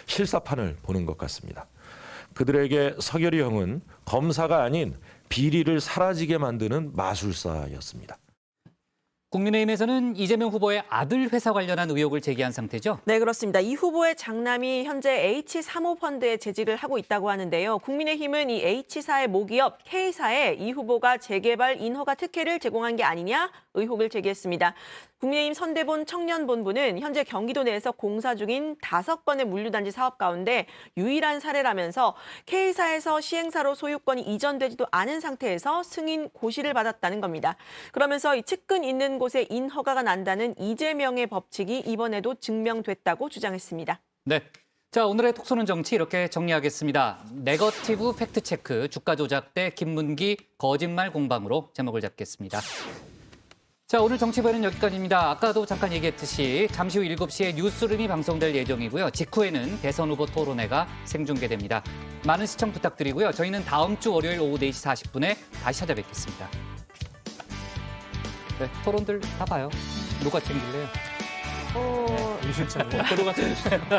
실사판을 보는 것 같습니다. 그들에게 서결이 형은 검사가 아닌 비리를 사라지게 만드는 마술사였습니다. 국민의힘에서는 이재명 후보의 아들 회사 관련한 의혹을 제기한 상태죠. 네, 그렇습니다. 이 후보의 장남이 현재 H사모펀드에 재직을 하고 있다고 하는데요. 국민의힘은 이 H사의 모기업 K사에 이 후보가 재개발 인허가 특혜를 제공한 게 아니냐 의혹을 제기했습니다. 국민의힘 선대본 청년본부는 현재 경기도 내에서 공사 중인 5건의 물류단지 사업 가운데 유일한 사례라면서 K사에서 시행사로 소유권이 이전되지도 않은 상태에서 승인 고시를 받았다는 겁니다. 그러면서 이 측근 있는 곳에 인허가가 난다는 이재명의 법칙이 이번에도 증명됐다고 주장했습니다. 네. 자, 오늘의 톡쏘는 정치 이렇게 정리하겠습니다. 네거티브 팩트체크 주가 조작 대 김문기 거짓말 공방으로 제목을 잡겠습니다. 자, 오늘 정치부에는 여기까지입니다. 아까도 잠깐 얘기했듯이 잠시 후 7시에 뉴스룸이 방송될 예정이고요. 직후에는 대선 후보 토론회가 생중계됩니다. 많은 시청 부탁드리고요. 저희는 다음 주 월요일 오후 4시 40분에 다시 찾아뵙겠습니다. 네, 토론들 다 봐요. 누가 챙길래요? 이 실장. 누가 챙길래요?